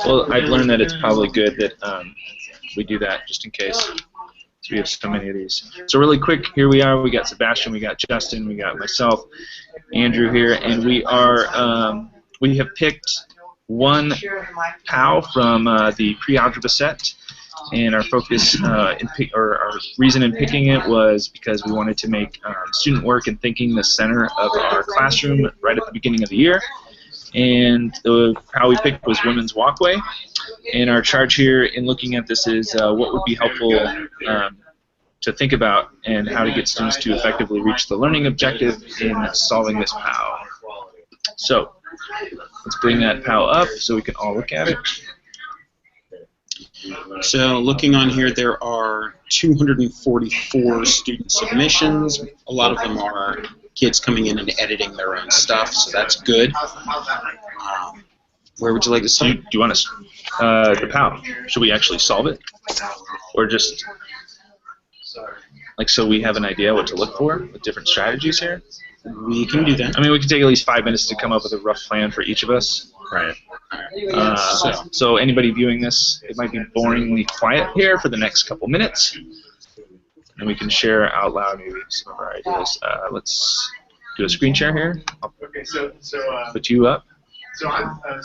Well, I've learned that it's probably good that we do that just in case. So we have so many of these. So really quick, here we are. We got Sebastian, we got Justin, we got myself, Andrew here, and we have picked one POW from the pre-algebra set. And our focus, our reason in picking it was because we wanted to make student work and thinking the center of our classroom right at the beginning of the year. And how we picked was Women's Walkway. And our charge here in looking at this is what would be helpful to think about and how to get students to effectively reach the learning objective in solving this POW. So let's bring that POW up so we can all look at it. So looking on here, there are 244 student submissions. A lot of them are kids coming in and editing their own stuff, so that's good. Where would you like to start? Do you want to, the POW, should we actually solve it? Or just, like, so we have an idea what to look for with different strategies here? We can do that. I mean, we can take at least 5 minutes to come up with a rough plan for each of us. Right. So anybody viewing this, it might be boringly quiet here for the next couple minutes. And we can share out loud maybe some of our ideas. Let's do a screen share here. I'll put you up. So like I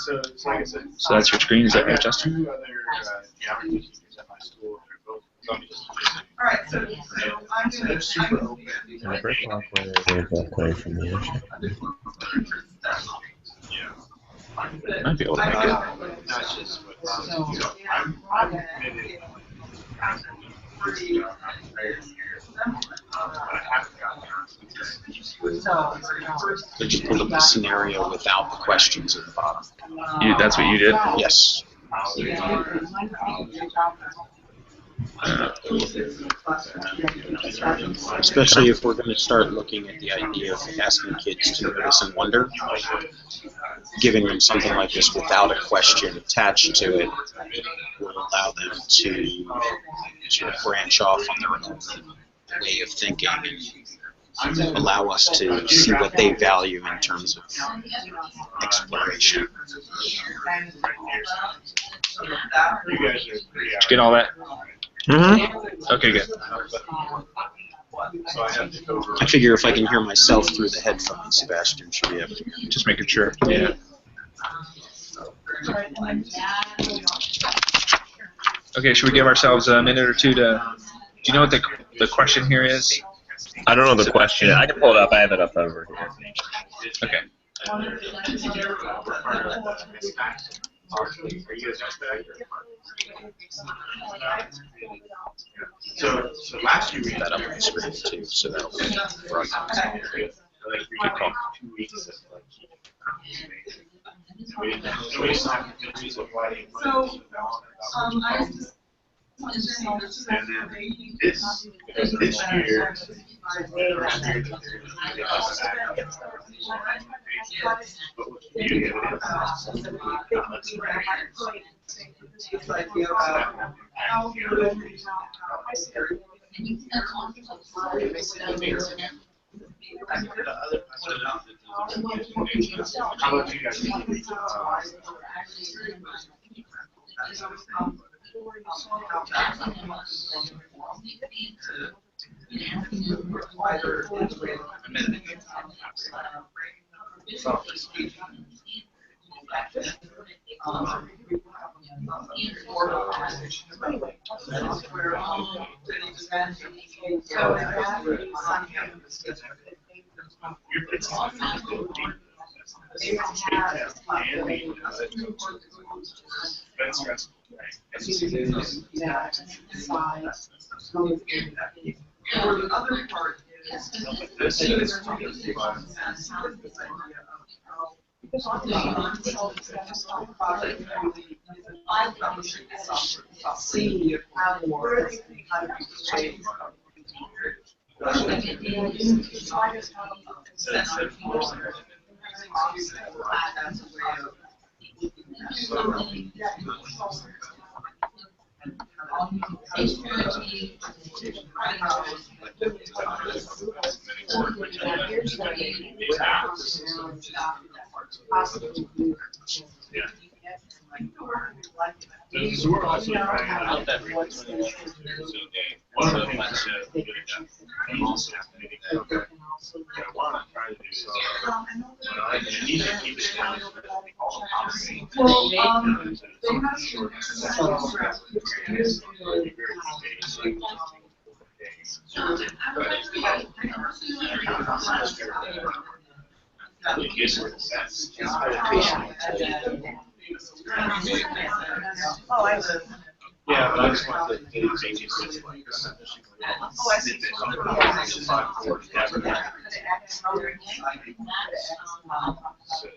said, so that's your screen, is that right, Justin? Two other teachers at my school. They're both All right, so I'm going to super open. And the brick walkway is walkway from the ocean. Might be able to make it. That's just what I'm committed. I just pulled up the scenario without the questions at the bottom. That's what you did? Yes. Especially if we're going to start looking at the idea of asking kids to notice and wonder, giving them something like this without a question attached to it will allow them to sort of branch off on their own way of thinking and allow us to see what they value in terms of exploration. Did you get all that? Mm-hmm. Okay, good. I figure if I can hear myself through the headphones, Sebastian should be able to hear me. Just making sure. Yeah. Okay, should we give ourselves a minute or two to... Do you know what the question here is? I don't know the question. I can pull it up. I have it up over here. Okay. So last year we Put that up on the screen too, so that'll be broadcast. Good call. 2 weeks of we signed the of writing. And then this year, how about you guys? So we're also out that frequency. One of them lets you get it done. And also, what I'm trying to do is, you need to keep it down. Yeah, but I just want the changes just like this. Oh, I see.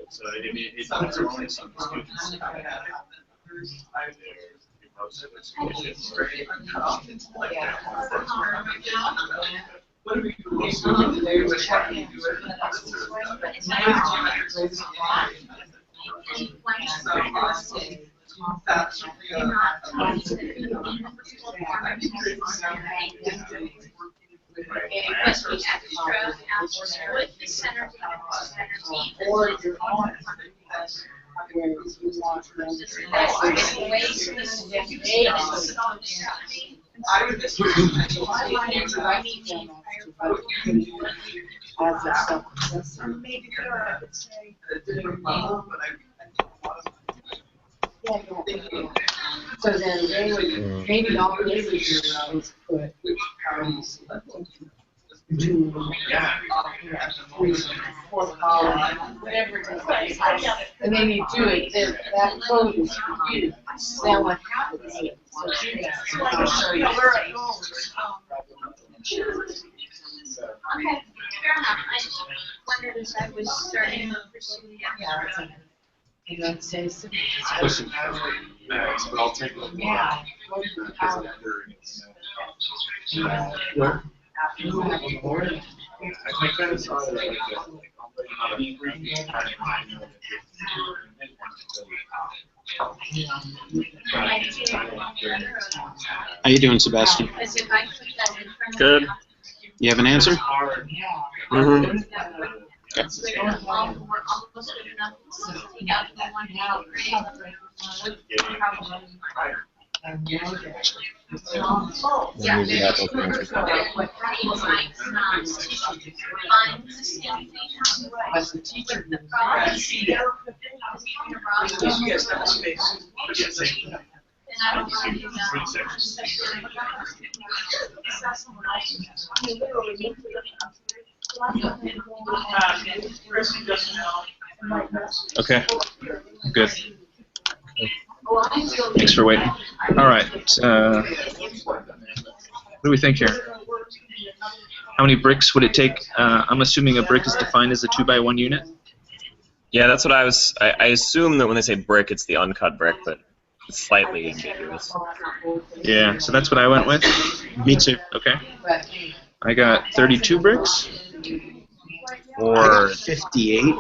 So I mean, it's only some students. Most of it's Or you're on where you want them as a self-assessment. So then they would, maybe all they would do is put do 3, 4 columns, whatever it is. And then you do it, then that code is reviewed. Now what happens is, so I'll show you. Okay, fair enough. I just wondered as I was starting to pursue the Yeah, you don't say so. but I'll take a look. Yeah. Where? You have a board. I kind of saw it like How you doing, Sebastian? Because if I put that in front of Good. me, You have an answer? Mm-hmm. we're almost good enough to take out the one now, yeah. Usually have those answers. As the teacher, You guys have a space. And I don't want to do Okay. Good. Thanks for waiting. All right. What do we think here? How many bricks would it take? I'm assuming a brick is defined as a 2x1 unit. Yeah, that's what I was. I assume that when they say brick, it's the uncut brick, but it's slightly ambiguous. Yeah, so that's what I went with. Me too. Okay. I got 32 bricks. Or 58.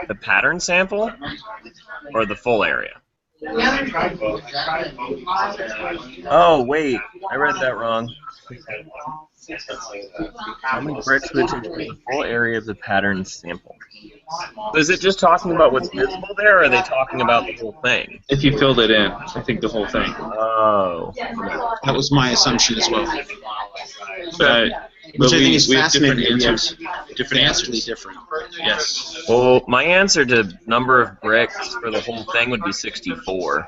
the pattern sample, or the full area. Oh wait, I read that wrong. How many bricks would it take for the full area of the pattern sample? Is it just talking about what's visible there, or are they talking about the whole thing? If you filled it in, I think the whole thing. Oh. That was my assumption as well. But Which I think is we have different fascinating. We have answers. Different vastly answers. different. Yes. Well, my answer to number of bricks for the whole thing would be 64.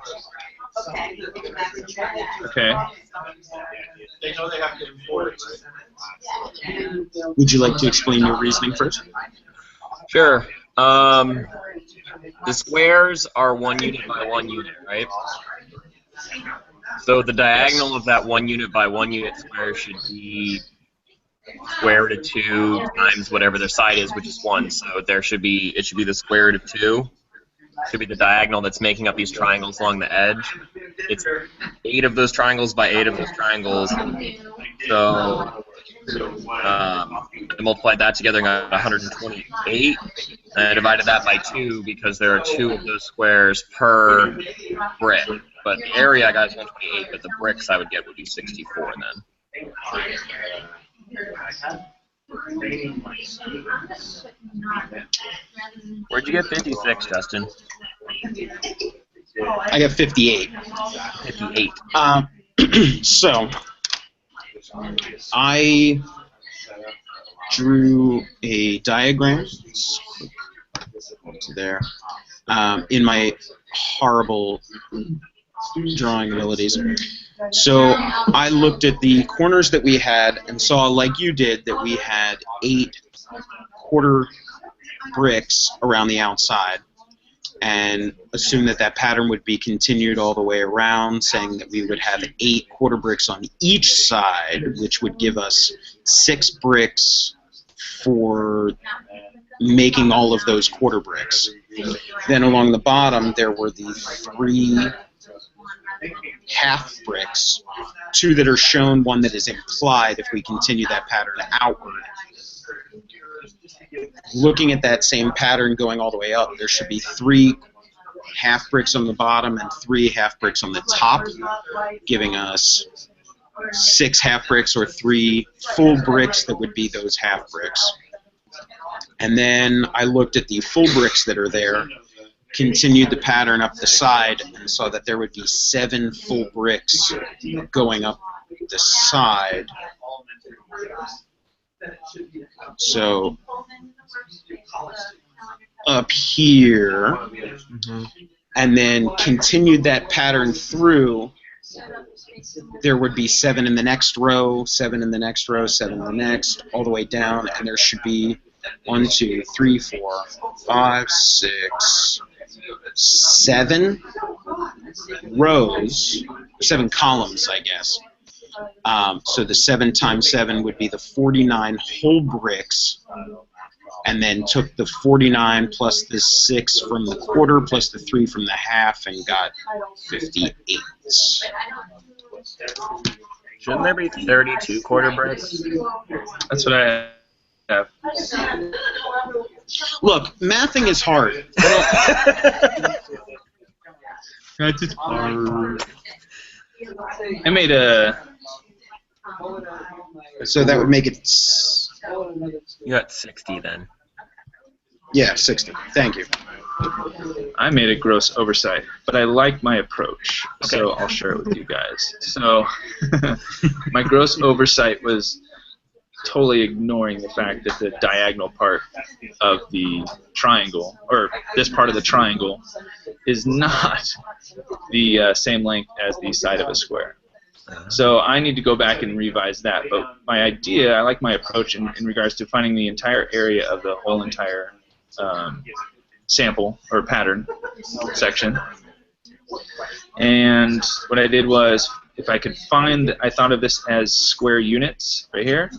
Okay. They know they have to import it, right? Would you like to explain your reasoning first? Sure. The squares are 1 unit by 1 unit, right? So the diagonal of that 1 unit by 1 unit square should be square root of 2 times whatever their side is, which is 1. So it should be the square root of 2. Should be the diagonal that's making up these triangles along the edge. It's 8 of those triangles by 8 of those triangles. So I multiplied that together and got 128. And I divided that by 2 because there are 2 of those squares per brick. But the area I got is 128, but the bricks I would get would be 64 then. that. Where'd you get 56, Justin? I got 58. 58. So I drew a diagram to there in my horrible drawing abilities. So I looked at the corners that we had and saw, like you did, that we had 8 quarter bricks around the outside, and assumed that that pattern would be continued all the way around, saying that we would have 8 quarter bricks on each side, which would give us 6 bricks for making all of those quarter bricks. Then along the bottom there were the 3 half bricks, 2 that are shown, 1 that is implied if we continue that pattern outward. Looking at that same pattern going all the way up, there should be 3 half bricks on the bottom and 3 half bricks on the top, giving us 6 half bricks or 3 full bricks that would be those half bricks. And then I looked at the full bricks that are there, continued the pattern up the side, and saw that there would be 7 full bricks going up the side. So up here, and then continued that pattern through, there would be 7 in the next row, 7 in the next row, 7 in the next, all the way down, and there should be 1, 2, 3, 4, 5, 6, 7 rows, 7 columns, I guess. So the 7 times 7 would be the 49 whole bricks, and then took the 49 plus the 6 from the quarter plus the 3 from the half and got 58. Shouldn't there be 32 quarter bricks? That's what I have. Look, mathing is hard. That's hard. I made a... So that would make it... You got 60 then. Yeah, 60. Thank you. I made a gross oversight, but I like my approach, so I'll share it with you guys. So my gross oversight was totally ignoring the fact that the diagonal part of the triangle, or this part of the triangle, is not the same length as the side of a square. So I need to go back and revise that. But my idea, I like my approach in regards to finding the entire area of the whole entire sample or pattern section. And what I did was, if I could find, I thought of this as square units right here.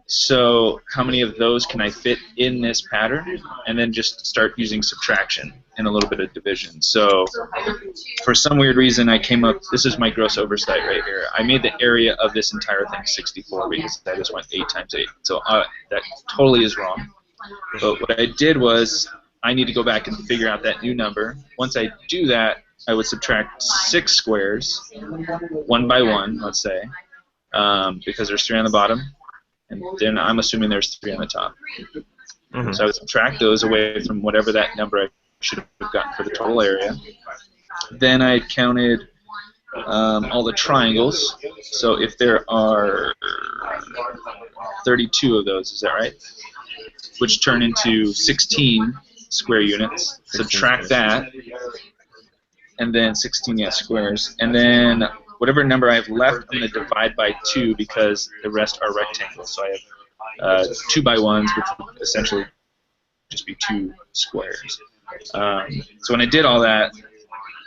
So how many of those can I fit in this pattern? And then just start using subtraction and a little bit of division. So for some weird reason I came up, this is my gross oversight right here. I made the area of this entire thing 64 because I just went 8 times 8. So that totally is wrong. But what I did was, I need to go back and figure out that new number. Once I do that, I would subtract 6 squares, 1 by 1, let's say, because there's 3 on the bottom. And then I'm assuming there's 3 on the top. So I would subtract those away from whatever that number I should have gotten for the total area. Then I counted all the triangles. So if there are 32 of those, is that right? Which turn into 16 square units. Subtract that, and then 16 squares. And then whatever number I have left, I'm going to divide by 2 because the rest are rectangles. So I have 2 by 1s, which would essentially just be 2 squares. So when I did all that,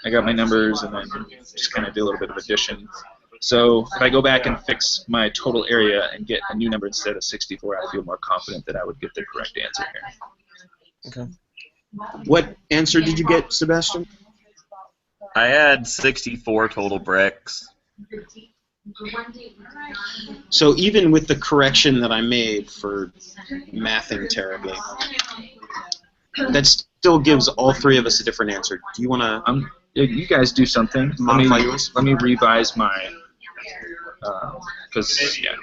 I got my numbers and then just kind of did a little bit of addition. So if I go back and fix my total area and get a new number instead of 64, I feel more confident that I would get the correct answer here. Okay. What answer did you get, Sebastian? I had 64 total bricks. So even with the correction that I made for mathing terribly, that still gives all 3 of us a different answer. Do you want to... you guys do something. Modify yours? Let me revise my... Because, yeah.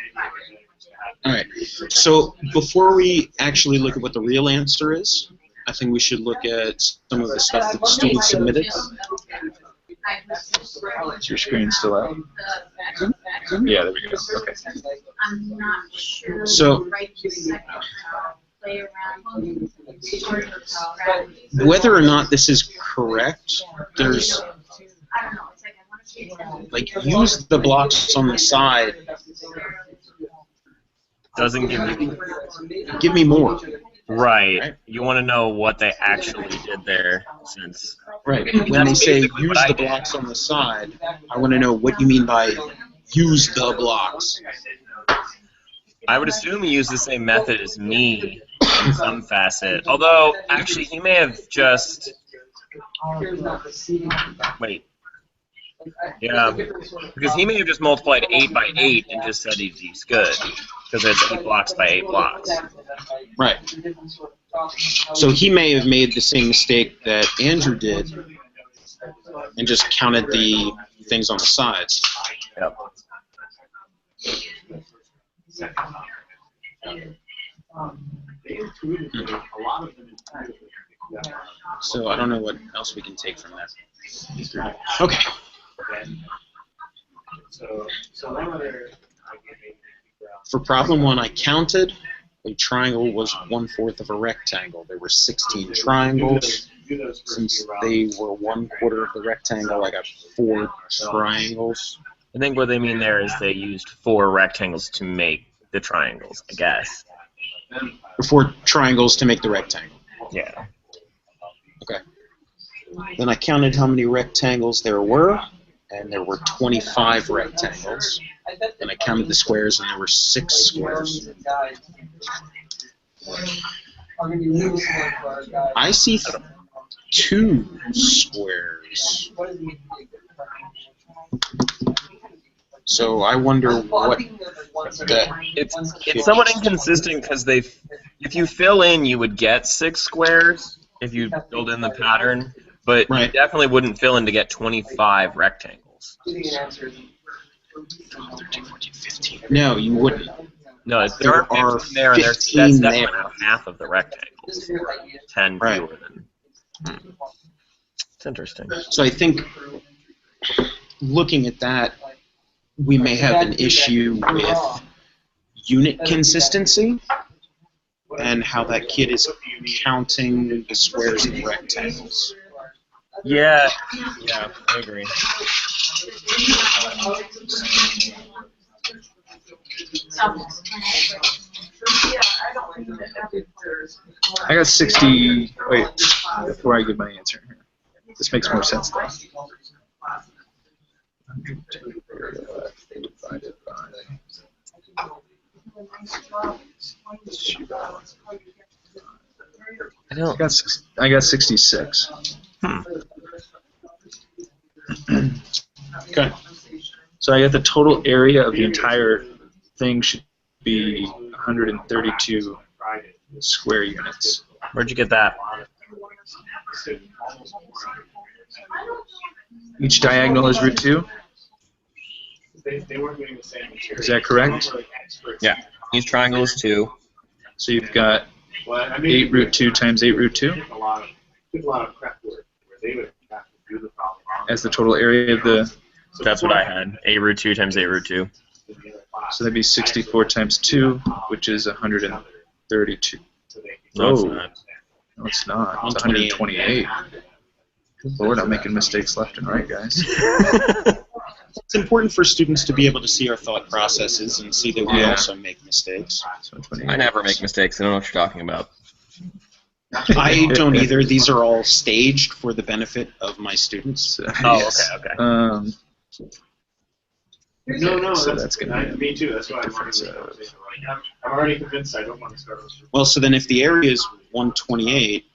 All right. So before we actually look at what the real answer is, I think we should look at some of the stuff that the students submitted. Is your screen still out? Yeah, there we go. Okay. I'm not sure. So- Right this second, play around. Whether or not this is correct, there's I don't know. It's like I want to like use the blocks on the side. Doesn't give you Give me more. right. You want to know what they actually did there, since Right. When they That's say basically use what I the did. blocks on the side, I want to know what you mean by use the blocks. I would assume he used the same method as me in some facet. Although, actually, he may have just wait. Yeah, because he may have just multiplied 8 by 8 and just said he's good, because it's 8 blocks by 8 blocks. Right. So he may have made the same mistake that Andrew did and just counted the things on the sides. Yep. So I don't know what else we can take from that. Okay. So one other. For problem 1, I counted. A triangle was 1/4 of a rectangle. There were 16 triangles. Since they were 1/4 of the rectangle, I got 4 triangles. I think what they mean there is they used 4 rectangles to make the triangles, I guess. 4 triangles to make the rectangle. Yeah. Okay. Then I counted how many rectangles there were, and there were 25 rectangles. Then I counted the squares, and there were 6 squares. I see 2 squares. So I wonder what that. It's somewhat inconsistent because if you fill in, you would get 6 squares if you filled in the pattern, but you Right. definitely wouldn't fill in to get 25 rectangles. 13, 14, 15. No, you wouldn't. No, There there are are 15 there, and that's 15 definitely there. about half of the rectangles. 10 Right. fewer than. It's interesting. So I think looking at that, we may have an issue with unit consistency and how that kid is counting the squares and rectangles. Yeah, I agree. I got 60. Wait, before I give my answer here. This makes more sense though. 102 divided by. I got 66. Okay. So I got the total area of the entire thing should be 132 square units. Where'd you get that? Each diagonal is root 2. They weren't doing the same material. Is that correct? Yeah. Each triangle is 2. So you've got Well, I mean, 8 root 2 times 8 root 2 a lot of prep work where they would have to do the problem. as the total area of the. That's what I had. 8 root 2 times 8 root 2. So that'd be 64 times 2, which is 132. No, it's Oh. not. No, it's not. It's 128. Good Lord, I'm making mistakes left and right, guys. It's important for students to be able to see our thought processes and see that we Yeah. also make mistakes. So 28. I never make mistakes. I don't know what you're talking about. I don't either. These are all staged for the benefit of my students. So, Oh, yes. okay. No, So that's that's gonna be me too. That's why I'm difference already, of- I'm already convinced I don't want to start with. Well, so then if the area is 128,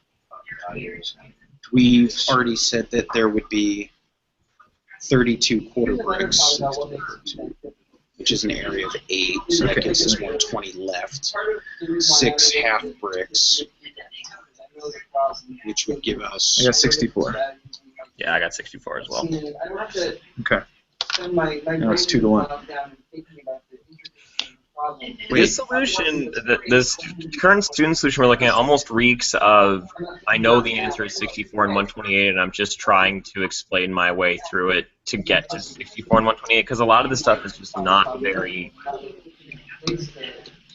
we've already said that there would be 32 quarter bricks, which is an area of 8, so that Okay. gives us 120 left. 6 half bricks, which would give us I got 64. Yeah, I got 64 as well. Okay. No, it's 2 to 1. This solution, this current student solution we're looking at, almost reeks of, I know the answer is 64 and 128, and I'm just trying to explain my way through it to get to 64 and 128, because a lot of the stuff is just not very.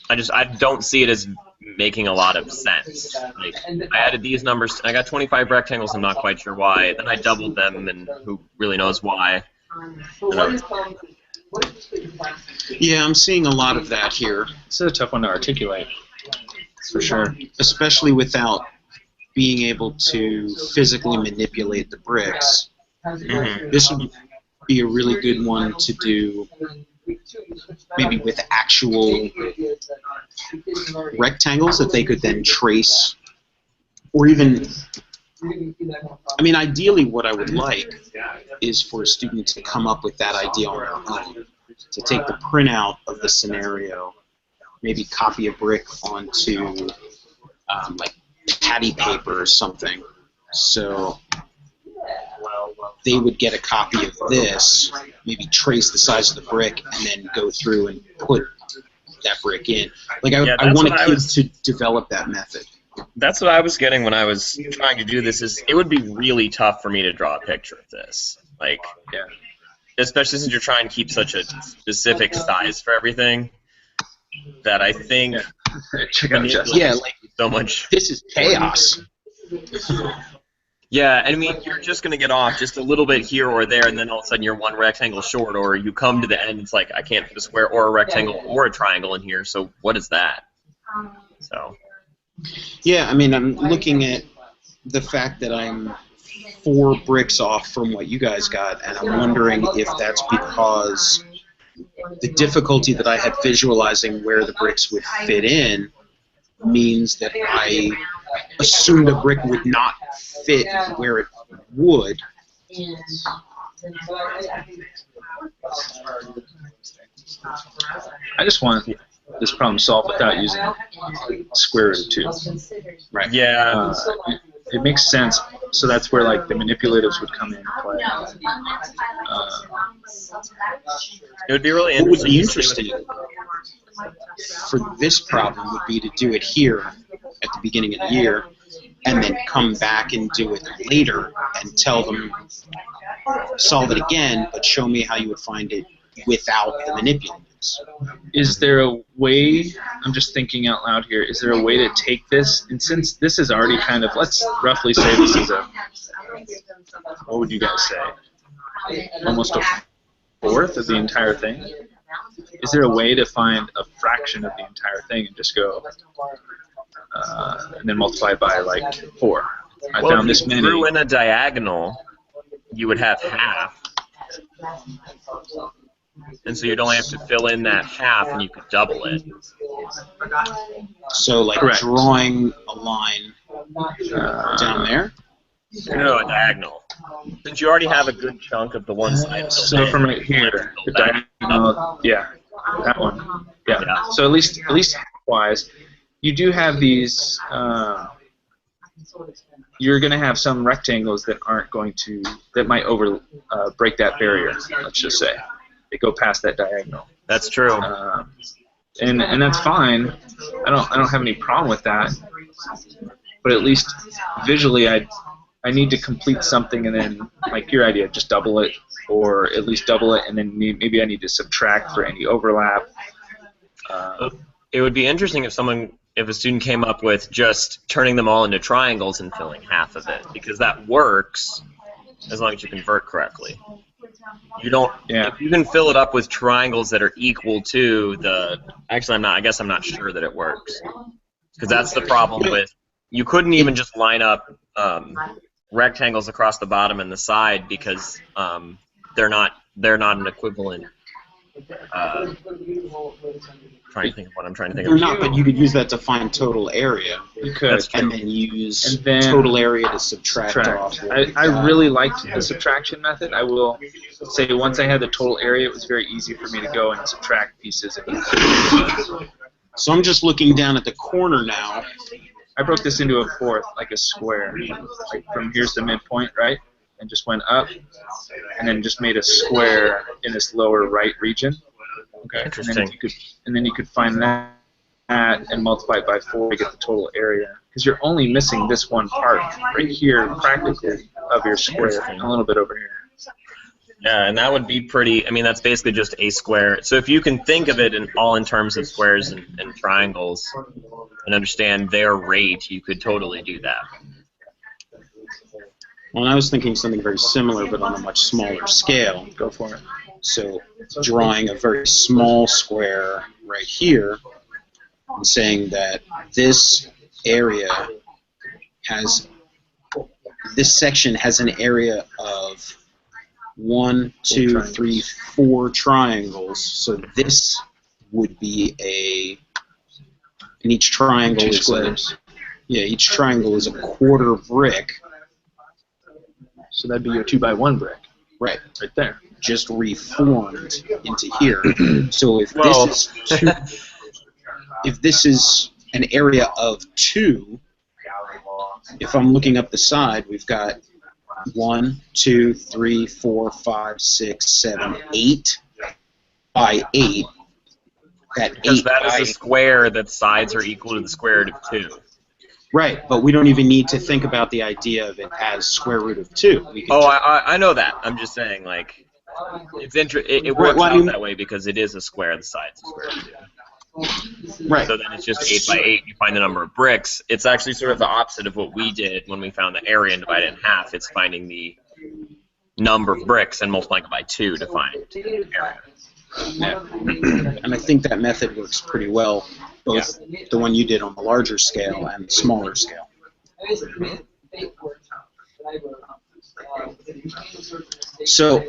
I don't see it as making a lot of sense. Like, I added these numbers, I got 25 rectangles, I'm not quite sure why. Then I doubled them, and who really knows why. Yeah, I'm seeing a lot of that here. This is a tough one to articulate, for sure. Especially without being able to physically manipulate the bricks. Mm-hmm. This would be a really good one to do maybe with actual rectangles that they could then trace, or even, I mean, ideally what I would like is for a student to come up with that idea on their own, to take the printout of the scenario, maybe copy a brick onto like patty paper or something, so they would get a copy of this, maybe trace the size of the brick, and then go through and put that brick in. Like, I want kids to develop that method. That's what I was getting when I was trying to do this. Is it would be really tough for me to draw a picture of this. Like, Yeah. especially since you're trying to keep such a specific size for everything, that I think Check out Justin. Yeah, like, so much. this is chaos. Yeah, I mean, you're just going to get off just a little bit here or there, and then all of a sudden you're one rectangle short, or you come to the end, it's like, I can't put a square or a rectangle or a triangle in here, so what is that? So. Yeah, I mean, I'm looking at the fact that I'm 4 bricks off from what you guys got, and I'm wondering if that's because the difficulty that I had visualizing where the bricks would fit in means that I assumed a brick would not fit where it would. I just want this problem solved without using square root of 2. Right. Yeah. It makes sense. So that's where like the manipulatives would come into play. It would be really What would interesting. be interesting for this problem would be to do it here at the beginning of the year, and then come back and do it later and tell them, solve it again, but show me how you would find it without the manipulatives. Is there a way, I'm just thinking out loud here, is there a way to take this, and since this is already kind of, let's roughly say this is a, what would you guys say, almost a fourth of the entire thing? Is there a way to find a fraction of the entire thing and just go, and then multiply by like 4? I found this many. If you threw in a diagonal, you would have half. And so you'd only have to fill in that half, and you could double it. So, like, Correct. drawing a line down there? No, a diagonal. Since you already have a good chunk of the one side. So from right here, the diagonal, yeah, that one, yeah. So at least wise, you do have these. You're going to have some rectangles that aren't going to, that might break that barrier. Let's just say they go past that diagonal. That's true. And that's fine. I don't have any problem with that. But at least visually, I need to complete something, and then, like your idea, just double it, or at least double it, and then maybe I need to subtract for any overlap. It would be interesting if a student came up with just turning them all into triangles and filling half of it, because that works as long as you convert correctly. You don't. Yeah. If you can fill it up with triangles that are equal to the. Actually, I guess I'm not sure that it works, because that's the problem with. You couldn't even just line up rectangles across the bottom and the side, because they're not an equivalent. Trying to think of what I'm trying to think They're of. not, but you could use that to find total area. You could. That's And then use And then total area to subtract off. I really liked the subtraction method. I will say once I had the total area, it was very easy for me to go and subtract pieces. So I'm just looking down at the corner now. I broke this into a fourth, like a square. Like from here's the midpoint, right? And just went up, and then just made a square in this lower right region. Okay. Interesting. And then you could find that and multiply it by 4 to get the total area. Because you're only missing this one part right here, practically, of your square, and a little bit over here. Yeah, and that would be pretty. I mean, that's basically just a square. So if you can think of it all in terms of squares and triangles, and understand their rate, you could totally do that. Well, I was thinking something very similar, but on a much smaller scale. Go for it. So drawing a very small square right here and saying that this area this section has an area of 1, 2, 3, 4 triangles. So this would be and each triangle is each triangle is a quarter brick. So that'd be your 2x1 brick. Right there. Just reformed into here. So if this is an area of 2, if I'm looking up the side, we've got 1, 2, 3, 4, 5, 6, 7, 8 by 8. Because that is a square that sides are equal to the square root of 2. Right, but we don't even need to think about the idea of it as square root of 2. I know that. I'm just saying, like, it works out that way because it is a square. The side's a square root of 2. Right. So then it's just 8 by 8. You find the number of bricks. It's actually sort of the opposite of what we did when we found the area and divided it in half. It's finding the number of bricks and multiplying it by 2 to find the area. Yeah. And I think that method works pretty well, both the one you did on the larger scale and the smaller scale. So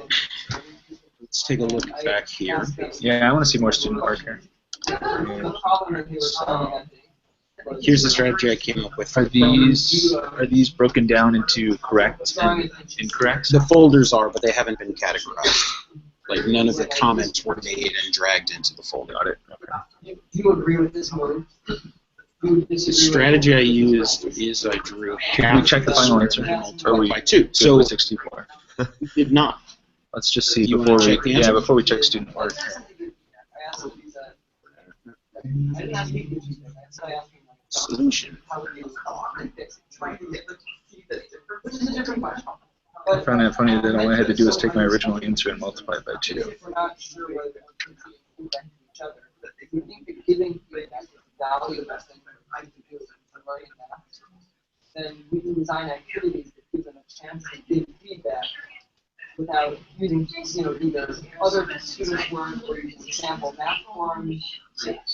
let's take a look back here. Yeah, I want to see more student work here. Here's the strategy I came up with. Are these broken down into correct and incorrect? The folders are, but they haven't been categorized. Like, none of the comments were made and dragged into the folder. Got it. Okay. Do you agree with this move? The strategy I used is I drew half. Can we check the final answer? Or by 2. So 64. We did not. Let's just see You before wanna check the answer? before we check student work. Solution. I found it funny that all I had to do was take my original answer and multiply it by 2. Then we can design activities that give them a chance to give feedback without using, either other students' work or using sample math forms,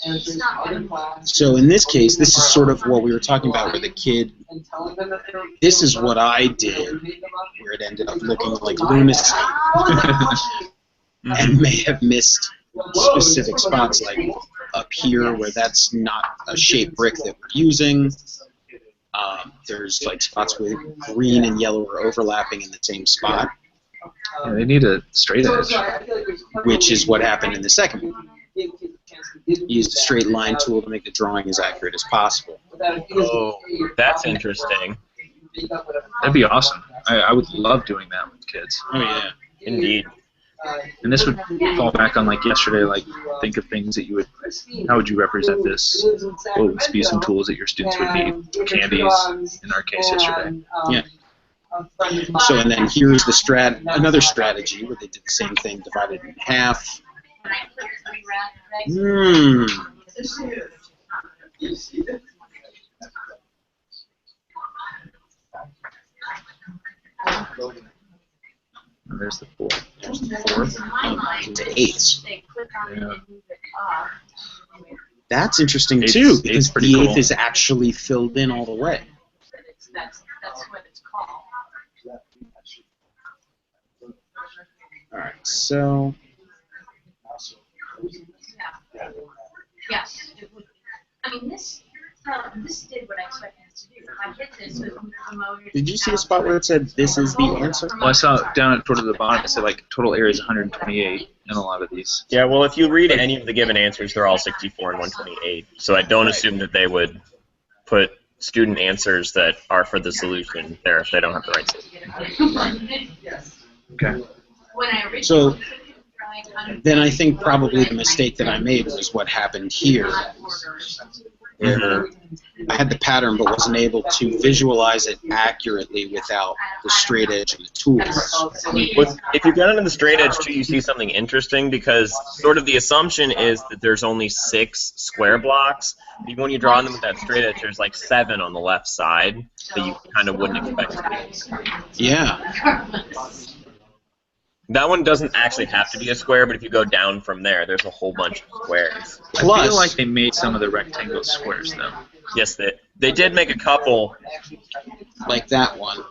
answers from other class. So in this case, this is sort of what we were talking about, where the kid. And telling them that This is what I did, where it ended up looking like lunacy, and may have missed specific spots, like up here where that's not a shaped brick that we're using. There's like spots where green and yellow are overlapping in the same spot. Yeah, they need a straight edge. Which is what happened in the second one. Used a straight line tool to make the drawing as accurate as possible. Oh, that's interesting. That'd be awesome. I would love doing that with kids. Oh yeah, indeed. And this would fall back on like yesterday, like think of things that you would, how would you represent this? What would be some tools that your students would need? Candies, in our case yesterday. Yeah. So and then here's the another strategy where they did the same thing, divided in half. And there's the 4. There's the 4th. To 8s. Yeah. That's interesting Eight's- too, eight's because pretty the 8th cool. is actually filled in all the way. That's what it's called. All right, so Yes, it would. I mean, this did what I expected it to do. If I hit this with the motor. did you see a spot where it said this is the answer? Well, I saw down at the bottom, it said like total area is 128 in a lot of these. Yeah, well, if you read any of the given answers, they're all 64 and 128. So I don't assume that they would put student answers that are for the solution there if they don't have the right solution. Okay. When I originally So then I think probably the mistake that I made was what happened here, where I had the pattern but wasn't able to visualize it accurately without the straight edge and the tools. If you get into the straight edge too, you see something interesting because sort of the assumption is that there's only 6 square blocks. Even when you draw them with that straight edge, there's like 7 on the left side that you kind of wouldn't expect to be. Yeah. That one doesn't actually have to be a square, but if you go down from there, there's a whole bunch of squares. I feel like they made some of the rectangle squares, though. Yes, they did make a couple. Like that one.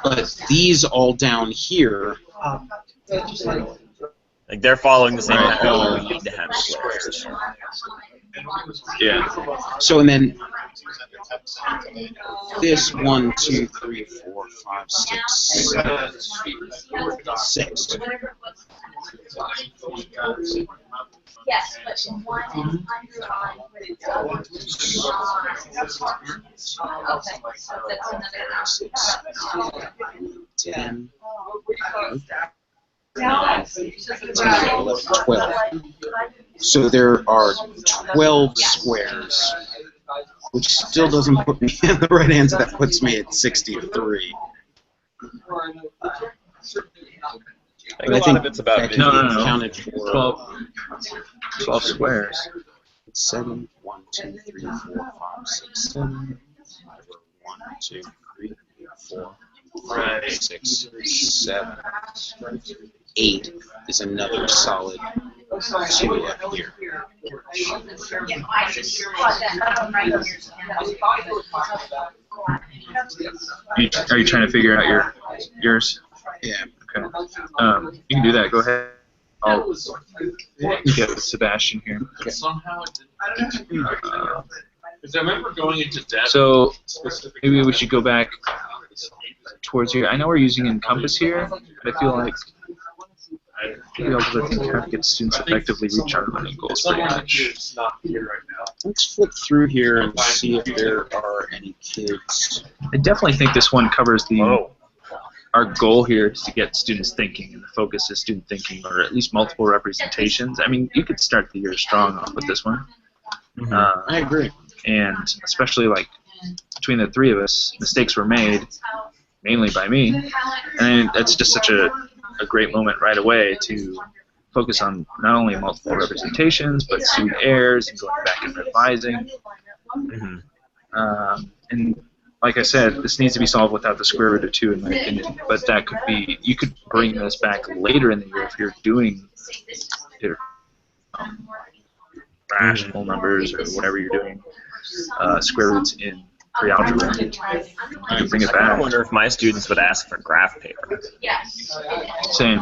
But these all down here, like they're following the same pattern. We need to have squares. Yeah. so and then this 1, 2, 3, 4, 5, 6, 7, 6. Yes, but one is under on with it's okay, so that's another 10, 11. 12. So there are 12 squares, which still doesn't put me in the right answer. That puts me at 63. I think a lot of it's about that No. counted for 12 squares. 7, 1, 2, 3, 4, 5, 6, 7. 1, 2, 3, 4, 5, 6, 7. 8 is another solid 2 up here. Are you trying to figure out yours? Yeah. Okay. You can do that. Go ahead. I'll get with Sebastian here. Somehow it didn't. Because I remember going into debt. So maybe we should go back towards here. I know we're using Encompass here, but I feel like maybe I'll kind of get students effectively reach our learning goals pretty much. It's not here right now. Let's flip through here and see if there are any kids. I definitely think this one covers our goal here is to get students thinking, and the focus is student thinking, or at least multiple representations. I mean, you could start the year strong off with this one. I agree. And especially like between the three of us, mistakes were made, mainly by me, and that's just such a great moment right away to focus on not only multiple representations, but student errors and going back and revising. And like I said, this needs to be solved without the square root of 2, in my opinion. But that could be, you could bring this back later in the year if you're doing rational numbers or whatever you're doing, square roots in pre-algebra. You can bring it I back. wonder if my students would ask for graph paper. Same.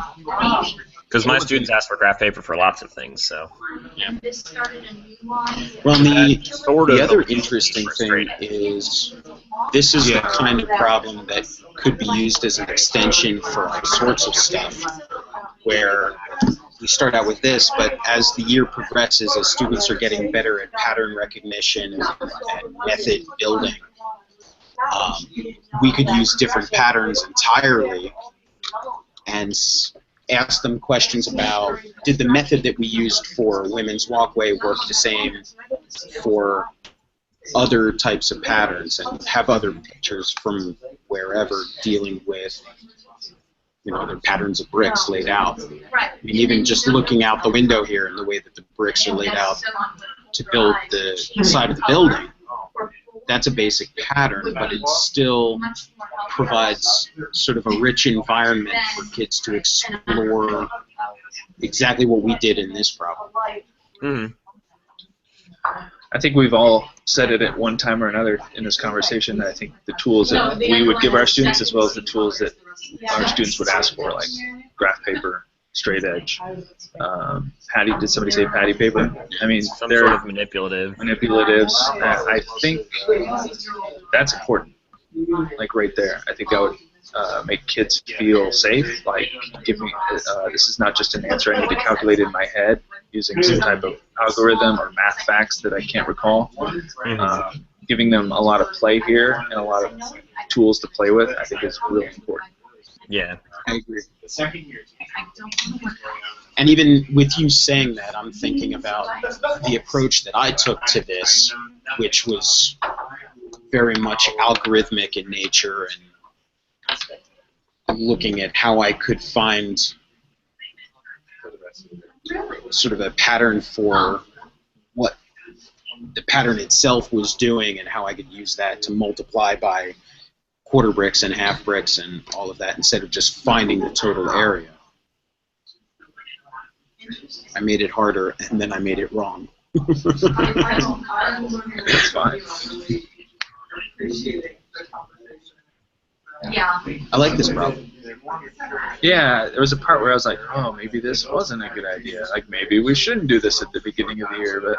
Because my students ask for graph paper for lots of things, so. Well, Sort of the other interesting thing is this is the kind of problem that could be used as an extension for all sorts of stuff, where we start out with this, but as the year progresses, as students are getting better at pattern recognition and method building, we could use different patterns entirely and ask them questions about, did the method that we used for women's walkway work the same for other types of patterns, and have other pictures from wherever dealing with, the patterns of bricks laid out. I mean, even just looking out the window here and the way that the bricks are laid out to build the side of the building, that's a basic pattern, but it still provides sort of a rich environment for kids to explore exactly what we did in this problem. I think we've all said it at one time or another in this conversation that I think the tools that we would give our students, as well as the tools that our students would ask for, like graph paper, straight edge. Did somebody say patty paper? I mean, Some they're sort of manipulatives. I think that's important, like right there. I think that would make kids feel safe, like, give me, this is not just an answer I need to calculate in my head using some type of algorithm or math facts that I can't recall. Giving them a lot of play here and a lot of tools to play with, I think is really important. Yeah. I agree. The second year. And even with you saying that, I'm thinking about the approach that I took to this, which was very much algorithmic in nature and looking at how I could find sort of a pattern for what the pattern itself was doing and how I could use that to multiply by quarter bricks and half bricks and all of that instead of just finding the total area. I made it harder and then I made it wrong. That's fine. Yeah. I like this problem. Yeah, there was a part where I was like, oh, maybe this wasn't a good idea. Like, maybe we shouldn't do this at the beginning of the year, but...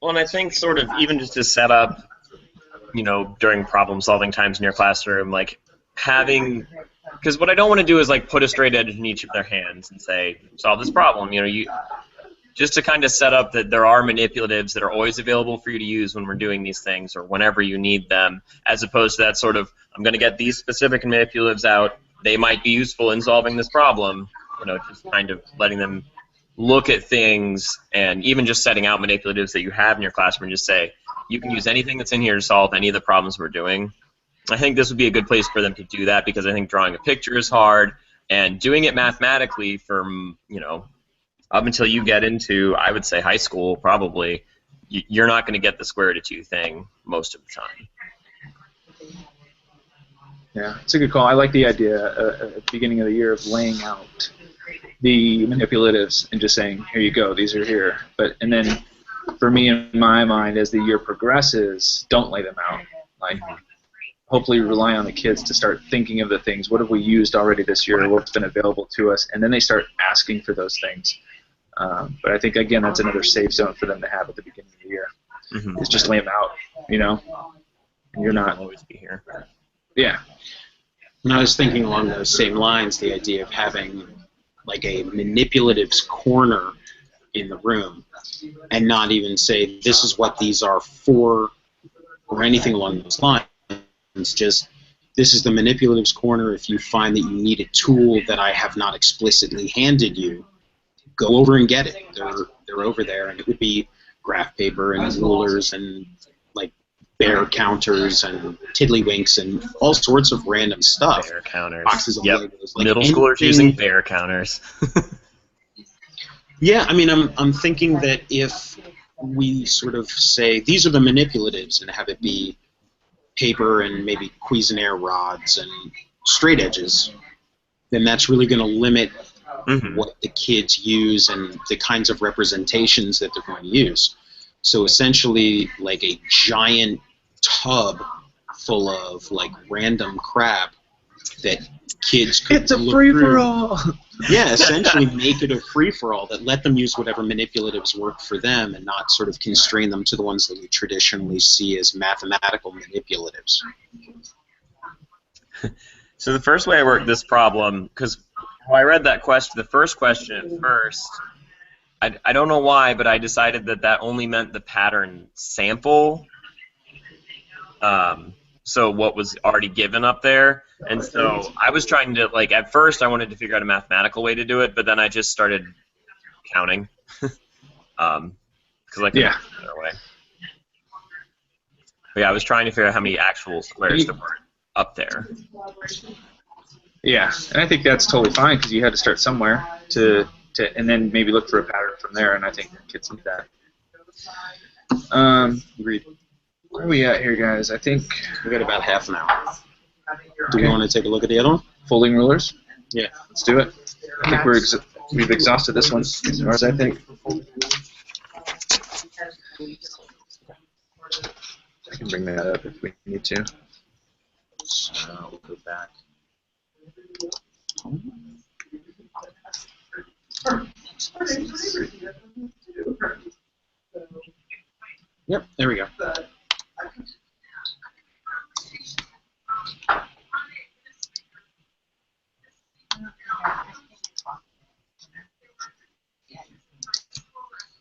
Well, and I think sort of even just to set up, you know, during problem-solving times in your classroom, like having... Because what I don't want to do is, like, put a straight edge in each of their hands and say, solve this problem. You know, just to kind of set up that there are manipulatives that are always available for you to use when we're doing these things or whenever you need them, as opposed to that sort of, I'm going to get these specific manipulatives out. They might be useful in solving this problem. You know, just kind of letting them look at things and even just setting out manipulatives that you have in your classroom and just say, you can use anything that's in here to solve any of the problems we're doing. I think this would be a good place for them to do that because I think drawing a picture is hard and doing it mathematically from, you know, up until you get into, I would say, high school, probably, you're not going to get the square root of 2 thing most of the time. Yeah, it's a good call. I like the idea at the beginning of the year of laying out the manipulatives and just saying, here you go, these are here. And then, for me, in my mind, as the year progresses, don't lay them out. Like, hopefully rely on the kids to start thinking of the things. What have we used already this year? What's been available to us? And then they start asking for those things. But I think, again, that's another safe zone for them to have at the beginning of the year. Mm-hmm. Is just lay them out, you know? And you're not... always be here. Yeah. And I was thinking along those same lines, the idea of having like a manipulatives corner in the room and not even say this is what these are for or anything along those lines. It's just this is the manipulatives corner. If you find that you need a tool that I have not explicitly handed you, go over and get it. They're over there, and it would be graph paper and rulers and like bear counters and tiddlywinks and all sorts of random stuff. Bear counters. Boxes of yep. Legos. Like Middle schoolers using bear counters. Yeah, I mean, I'm thinking that if we sort of say these are the manipulatives and have it be paper and maybe Cuisenaire rods and straight edges, then that's really going to limit what the kids use and the kinds of representations that they're going to use. So essentially, like a giant tub full of like random crap that kids could It's a look free-for-all! through. Yeah, essentially make it a free-for-all that let them use whatever manipulatives work for them and not sort of constrain them to the ones that we traditionally see as mathematical manipulatives. So the first way I worked this problem, because when I read that question, the first question at first, I don't know why, but I decided that only meant the pattern sample. So what was already given up there. And so I was trying to, like, at first I wanted to figure out a mathematical way to do it, but then I just started counting. Because I couldn't do it another way. But yeah, I was trying to figure out how many actual squares there were up there. Yeah, and I think that's totally fine because you had to start somewhere and then maybe look for a pattern from there, and I think kids need that. Agreed. Where are we at here, guys? I think We've got about half an hour. Do we want to take a look at the other one? folding rulers. Yeah. Let's do it. I think we've exhausted this one as far as I think. I can bring that up if we need to. So we'll go back. Yep, there we go.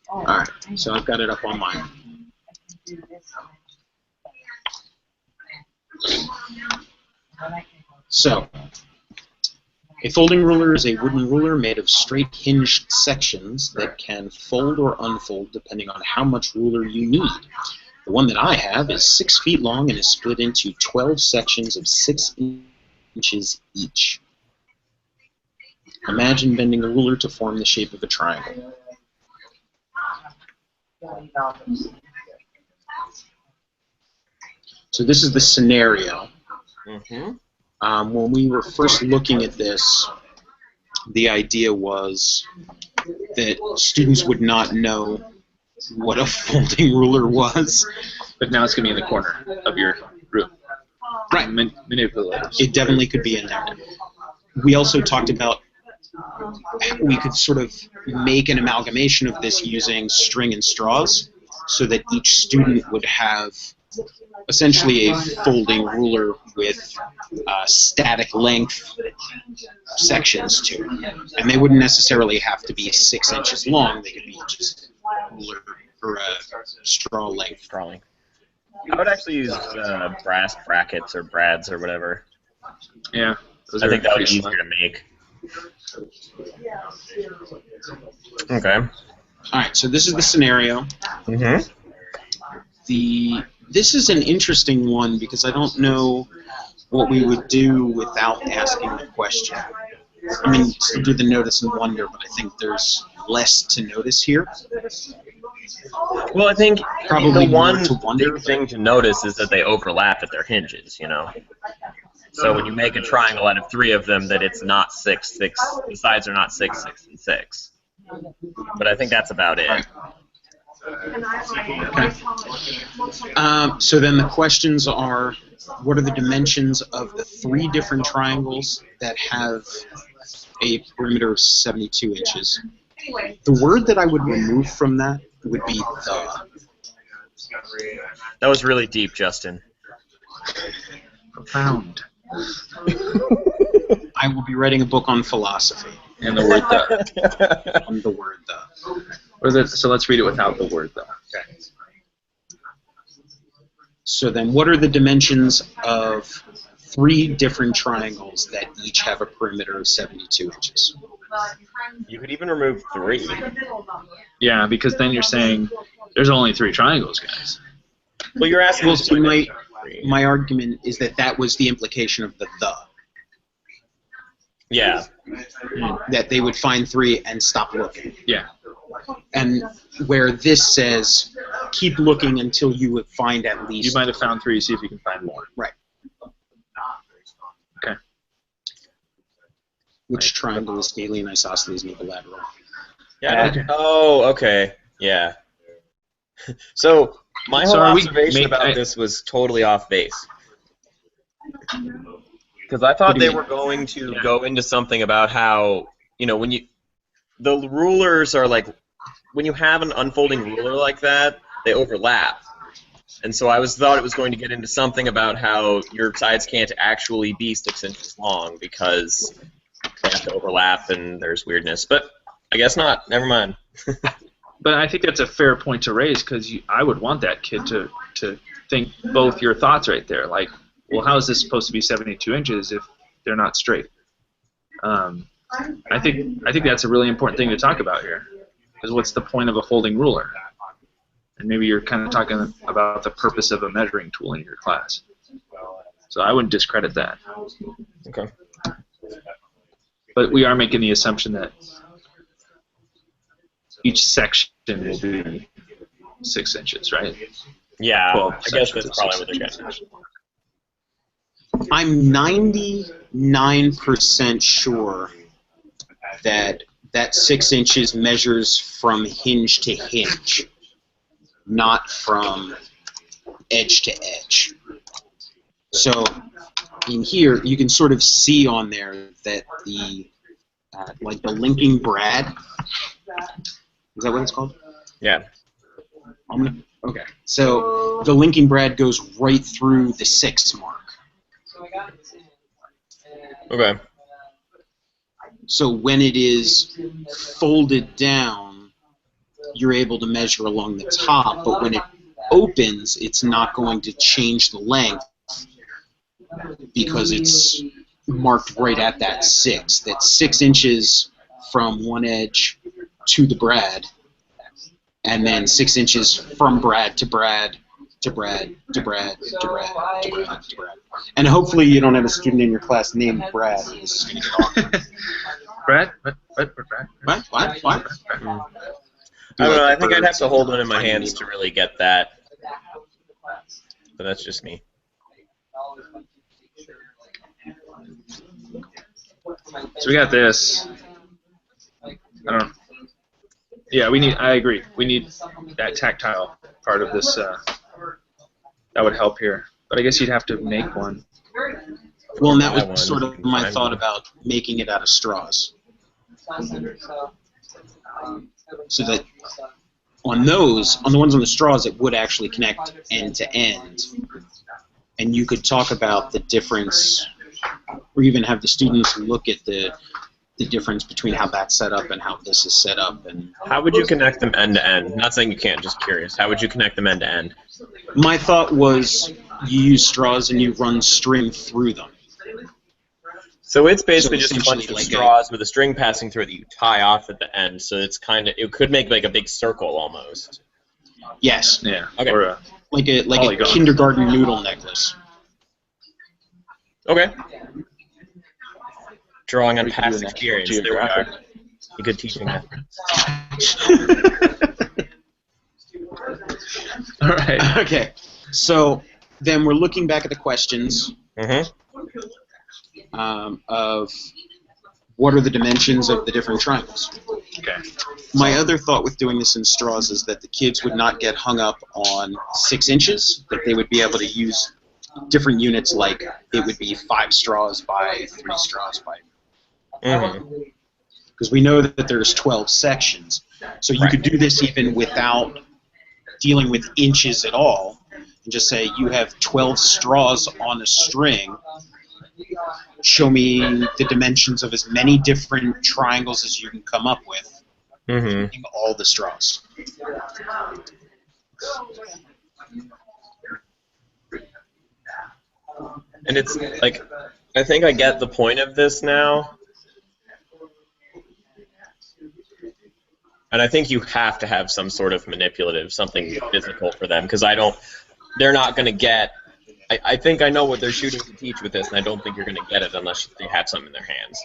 All right, so I've got it up on mine. So, A folding ruler is a wooden ruler made of straight hinged sections that can fold or unfold depending on how much ruler you need. The one that I have is 6 feet long and is split into 12 sections of 6 inches each. Imagine bending a ruler to form the shape of a triangle. So this is the scenario. When we were first looking at this, the idea was that students would not know what a folding ruler was. But now it's going to be in the corner of your group. Right. Manipulators. It definitely could be in there. We also talked about we could sort of make an amalgamation of this using string and straws so that each student would have essentially a folding ruler with static length sections to it. And they wouldn't necessarily have to be 6 inches long. They could be just ruler or straw length. I would actually use brass brackets or brads or whatever. Yeah. I think that would be easier to make. Okay. All right, so this is the scenario. This is an interesting one because I don't know what we would do without asking the question. I mean, still do the notice and wonder, but I think there's less to notice here. Well, I think Probably the more one to wonder. big thing to notice is that they overlap at their hinges, you know? So when you make a triangle out of 3 of them, that it's not 6, 6, the sides are not 6, 6, and 6. But I think that's about it. Right. Okay. So then the questions are, what are the dimensions of the 3 different triangles that have a perimeter of 72 inches? The word that I would remove from that would be the. That was really deep, Justin. Profound. I will be writing a book on philosophy. And the word the. On the word the. So let's read it without the word the. Okay. So then what are the dimensions of 3 different triangles that each have a perimeter of 72 inches? You could even remove 3. Yeah, because then you're saying there's only 3 triangles, guys. Well, you're asking. Well, see, my argument is that that was the implication of the. Yeah. That they would find 3 and stop looking. Yeah. And where this says, keep looking until you would find at least. You might have found 3, see if you can find more. Right. Okay. Which triangle is scalene, isosceles, and equilateral? Yeah. Okay. Oh, okay. Yeah. So my whole observation about this was totally off base. Because I thought they were going to go into something about how, you know, the rulers are like, when you have an unfolding ruler like that, they overlap. And so I thought it was going to get into something about how your sides can't actually be 6 inches long because they have to overlap and there's weirdness. But I guess not. Never mind. But I think that's a fair point to raise because I would want that kid to think both your thoughts right there. Like, well, how is this supposed to be 72 inches if they're not straight? I think that's a really important thing to talk about here. Because what's the point of a folding ruler? And maybe you're kind of talking about the purpose of a measuring tool in your class. So I wouldn't discredit that. Okay. But we are making the assumption that each section will be 6 inches, right? Yeah, 12 I guess that's sections of probably what 6 they're inches. getting. I'm 99% sure that 6 inches measures from hinge to hinge, not from edge to edge. So in here, you can sort of see on there that the like the linking brad. Is that what it's called? Yeah. Okay. So the linking brad goes right through the 6 mark. Okay. So when it is folded down, you're able to measure along the top, but when it opens, it's not going to change the length because it's marked right at that 6. That's 6 inches from one edge to the brad, and then 6 inches from brad to brad to brad to brad to brad to brad to brad. And hopefully you don't have a student in your class named Brad. This is going to get awkward. Brad? Brad? What? I don't know. I think I'd have to hold one in my hands to really get that. But that's just me. So we got this. I don't. Yeah, I agree. We need that tactile part of this. That would help here. But I guess you'd have to make one. Well, and that was sort of my thought about making it out of straws. So that on the ones on the straws, it would actually connect end to end. And you could talk about the difference, or even have the students look at the difference between how that's set up and how this is set up. And how would you connect them end to end? Not saying you can't, just curious. How would you connect them end to end? My thought was you use straws and you run string through them. So it's basically just a bunch of like straws with a string passing through it that you tie off at the end. So it's it could make like a big circle almost. Yes. Yeah. Okay. Or like a kindergarten noodle necklace. Okay. Drawing on past experience. There we are. A good teaching method. All right. Okay. So then we're looking back at the questions. Mm-hmm. Of what are the dimensions of the different triangles. Okay. My other thought with doing this in straws is that the kids would not get hung up on 6 inches, that they would be able to use different units, like it would be 5 straws by 3 straws by. Because we know that there's 12 sections. So you could do this even without dealing with inches at all, and just say you have 12 straws on a string. Show me the dimensions of as many different triangles as you can come up with, using all the straws. And it's like, I think I get the point of this now. And I think you have to have some sort of manipulative, something physical for them, because they're not going to get. I think I know what they're shooting to teach with this, and I don't think you're going to get it unless they have something in their hands.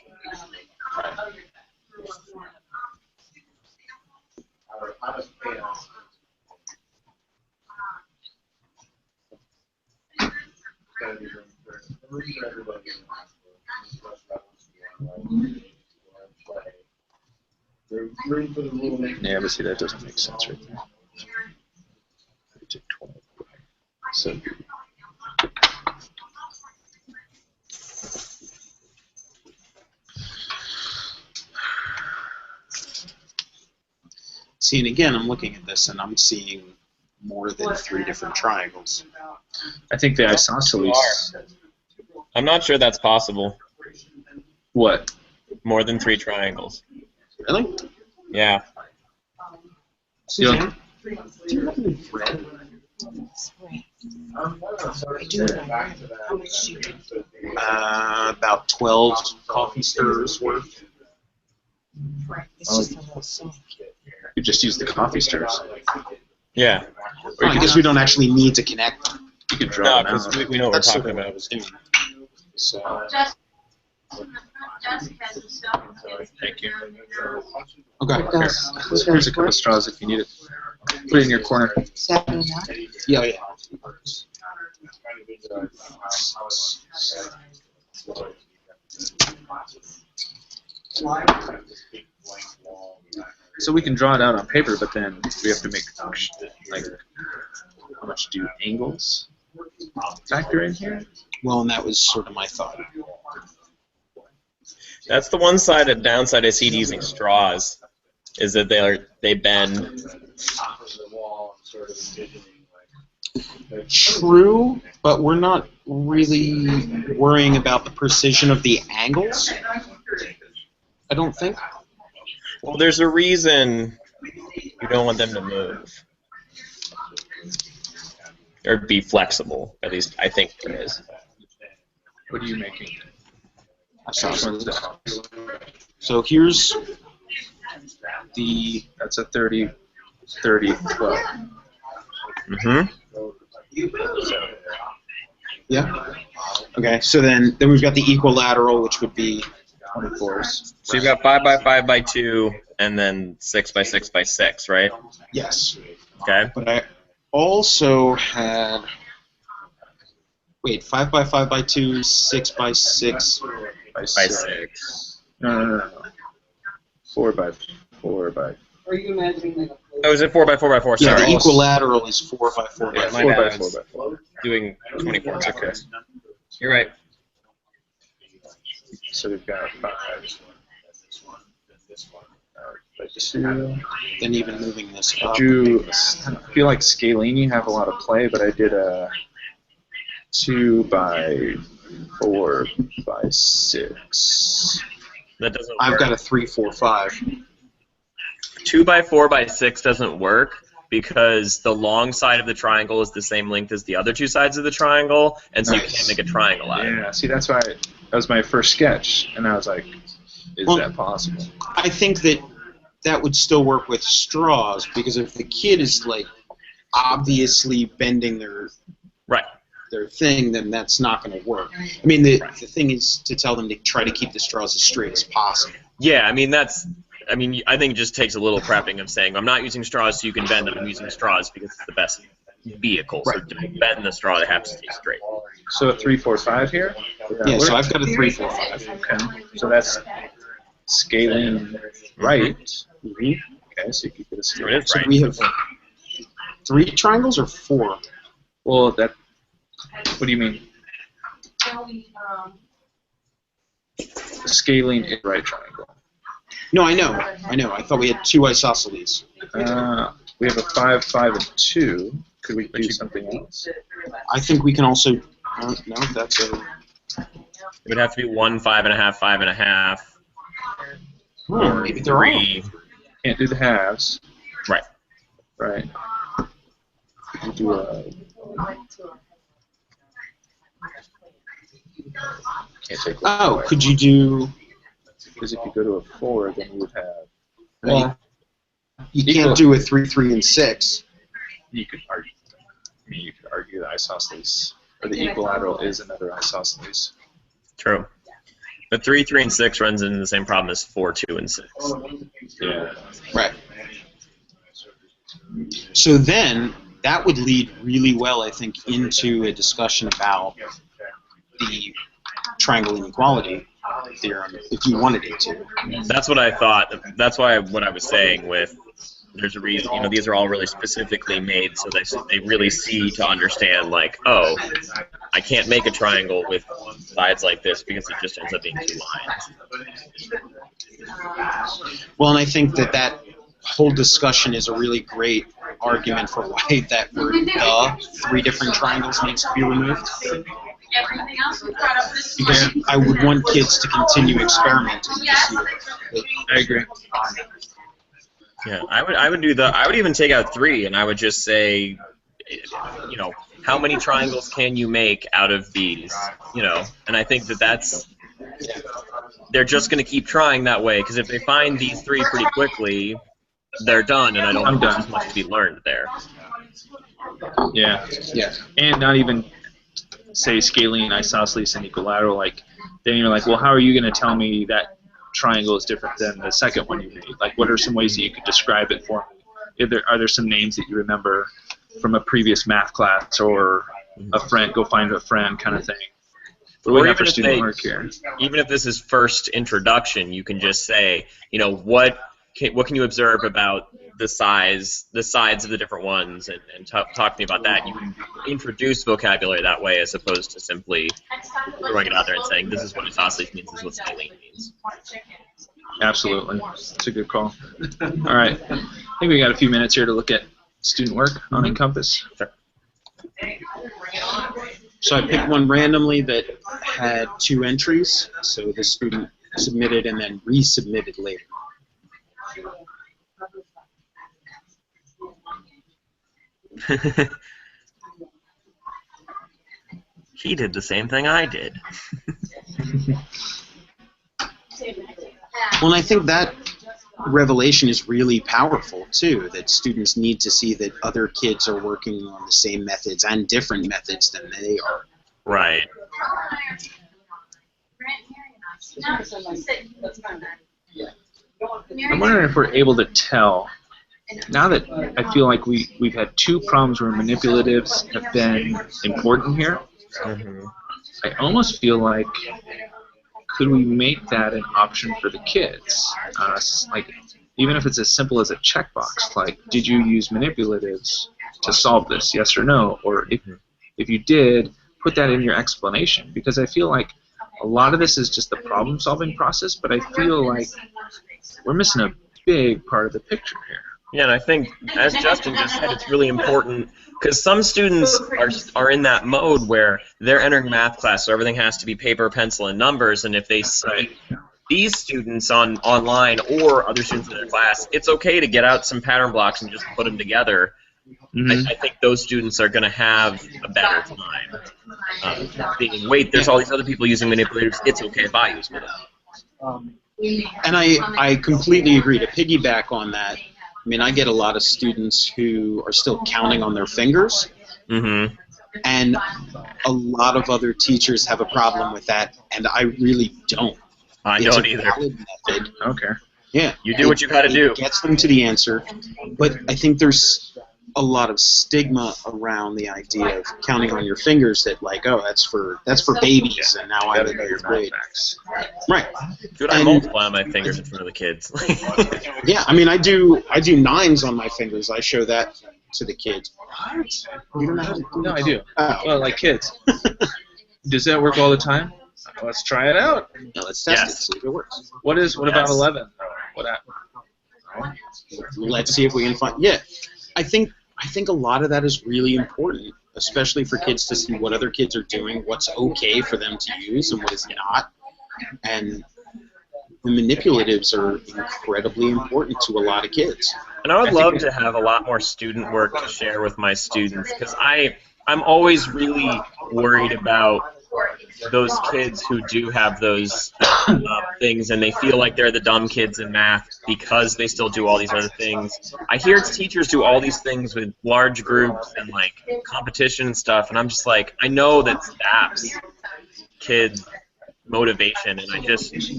Yeah, but see, that doesn't make sense right there. Take 12. So. See, and again, I'm looking at this, and I'm seeing more than 3 different triangles. I think the isosceles. I'm not sure that's possible. What? More than 3 triangles. Really? Yeah. Suzanne, do you have any bread? About 12 coffee stirrers worth. It's just a little song. You just use the coffee stirrers. Yeah. Or I guess we don't actually need to connect. You could draw No, them out. because we know what we're That's sort talking of what I about. was doing. So, Just has some stuff. Thank you. okay. Here's a couple of straws if you need it. Put it in your corner. Saturday night. Yeah, yeah. So we can draw it out on paper, but then we have to make, like, how much do angles factor in here? Well, and that was sort of my thought. That's the one downside I see to using straws, is that they bend. True, but we're not really worrying about the precision of the angles. I don't think. Well, there's a reason you don't want them to move. Or be flexible, at least I think there is. What are you making? isosceles. So here's the. That's a 30, 30, 12. Mm-hmm. Yeah. Okay. So then we've got the equilateral, which would be 24s. So you've got 5 by 5 by 2, and then 6 by 6 by 6, right? yes. Okay. But I also had. Wait, 5 by 5 by 2, 6 by 6 By By 6. 6. No. 4 by 4 by. Are you imagining like a Oh, is it 4 by 4 by 4? Yeah, Sorry. the equilateral is 4 by 4 by Yeah, 4. my 4 by bad. 4 by 4. Doing 24 backwards. You're right. So we've got 5 by 2. Then even moving this up. I feel like Scalini have a lot of play, but I did a 2 by 4 by 6. That doesn't I've work. got a 3, 4, 5. 2 by 4 by 6 doesn't work because the long side of the triangle is the same length as the other two sides of the triangle, and so you Nice. can't make a triangle out of it. Yeah, see, that's why that was my first sketch, and I was like, is Well, that possible? I think that would still work with straws, because if the kid is like obviously bending Right. their thing, then that's not going to work. I mean, the thing is to tell them to try to keep the straws as straight as possible. Yeah, I mean, I think it just takes a little prepping of saying, I'm not using straws so you can bend them. I'm using straws because it's the best vehicle. So Right. to bend the straw, they have to stay straight. So a 3, 4, 5 here? Would that Yeah, so work? I've got a 3, 4, 5. Okay, so that's scaling right. Mhm. Okay, so you could get a So scale. it is So right. we have 3 triangles or 4? Well, that. What do you mean? Scaling is right triangle. No, I know. I thought we had 2 isosceles. We have a 5, 5, and 2. Could we do something else? I think we can also. No, that's a. It would have to be 1, 5.5, 5.5, Hmm, maybe there are. 3. Can't do the halves. Right. Right. We do a. Can't take one Oh, away. could you do? Because if you go to a 4, then you would have. Well, you equal- can't do a 3, 3, and 6. You could argue. I mean, you could argue the isosceles or the equilateral is another isosceles. True. But 3, 3, and 6 runs into the same problem as 4, 2, and 6. Yeah. Right. So then that would lead really well, I think, into a discussion about the triangle inequality theorem, if you wanted it to. That's what I thought. That's why what I was saying with there's a reason, these are all really specifically made so they really see to understand, like, oh, I can't make a triangle with sides like this because it just ends up being 2 lines. Well, and I think that whole discussion is a really great argument for why that word "the" 3 different triangles needs to be removed. Everything else we brought up this Because morning. I would want kids to continue experimenting to see I agree. Yeah, I would even take out 3 and I would just say, how many triangles can you make out of these? And I think they're just going to keep trying that way, because if they find these 3 pretty quickly, they're done, and I don't think there's as much to be learned there. Yeah. Yeah. And not even say scaling, isosceles, and equilateral. Like, then you're like, well, how are you going to tell me that triangle is different than the second one you made? Like, what are some ways that you could describe it for me? Are there some names that you remember from a previous math class, or a friend, go find a friend kind of thing? What do we have for student work here? Even if this is first introduction, you can just say, what can you observe about the sides of the different ones, and talk to me about that. You can introduce vocabulary that way, as opposed to simply throwing it out there and saying, this is what isosceles means, this is what scaling means. Absolutely. That's a good call. All right. I think we got a few minutes here to look at student work on Encompass. Sure. So I picked one randomly that had 2 entries, so the student submitted and then resubmitted later. He did the same thing I did. Well, and I think that revelation is really powerful too, that students need to see that other kids are working on the same methods and different methods than they are. Right. I'm wondering if we're able to tell, now that I feel like we've had two problems where manipulatives have been important here, Mm-hmm. I almost feel like, could we make that an option for the kids? Like, even if it's as simple as a checkbox, like, did you use manipulatives to solve this, yes or no? Or if you did, put that in your explanation. Because I feel like a lot of this is just the problem-solving process, but I feel like we're missing a big part of the picture here. Yeah, and I think, as Justin just said, it's really important because some students are in that mode where they're entering math class, so everything has to be paper, pencil, and numbers, and if they see these students online or other students in their class, it's okay to get out some pattern blocks and just put them together. Mm-hmm. I think those students are going to have a better time. Thinking, wait, there's all these other people using manipulators, it's okay if I use one. And I completely agree. To piggyback on that, I mean, I get a lot of students who are still counting on their fingers, Mm-hmm. and a lot of other teachers have a problem with that, and I really don't. I It's don't a either. valid method. Okay. Yeah. You do what you got to do. It gets them to the answer, but I think there's a lot of stigma around the idea of counting on your fingers that, like, oh, that's for babies, and now I'm Gotta in know your eighth grade. mathematics. Right. Dude, I And- multiply on my fingers in front of the kids. Yeah, I mean, I do 9s on my fingers. I show that to the kids. You don't know how to do No, I do. Oh. Well, like kids. Does that work all the time? Let's try it out. Yeah, let's test it, Yes. see if it works. What about Yes. 11? What Let's see if we can find. Yeah, I think a lot of that is really important, especially for kids to see what other kids are doing, what's okay for them to use, and what is not. And the manipulatives are incredibly important to a lot of kids. And I would love to have a lot more student work to share with my students because I'm always really worried about those kids who do have those things and they feel like they're the dumb kids in math because they still do all these other things. I hear teachers do all these things with large groups and like competition and stuff, and I'm just like, I know that saps kids' motivation, and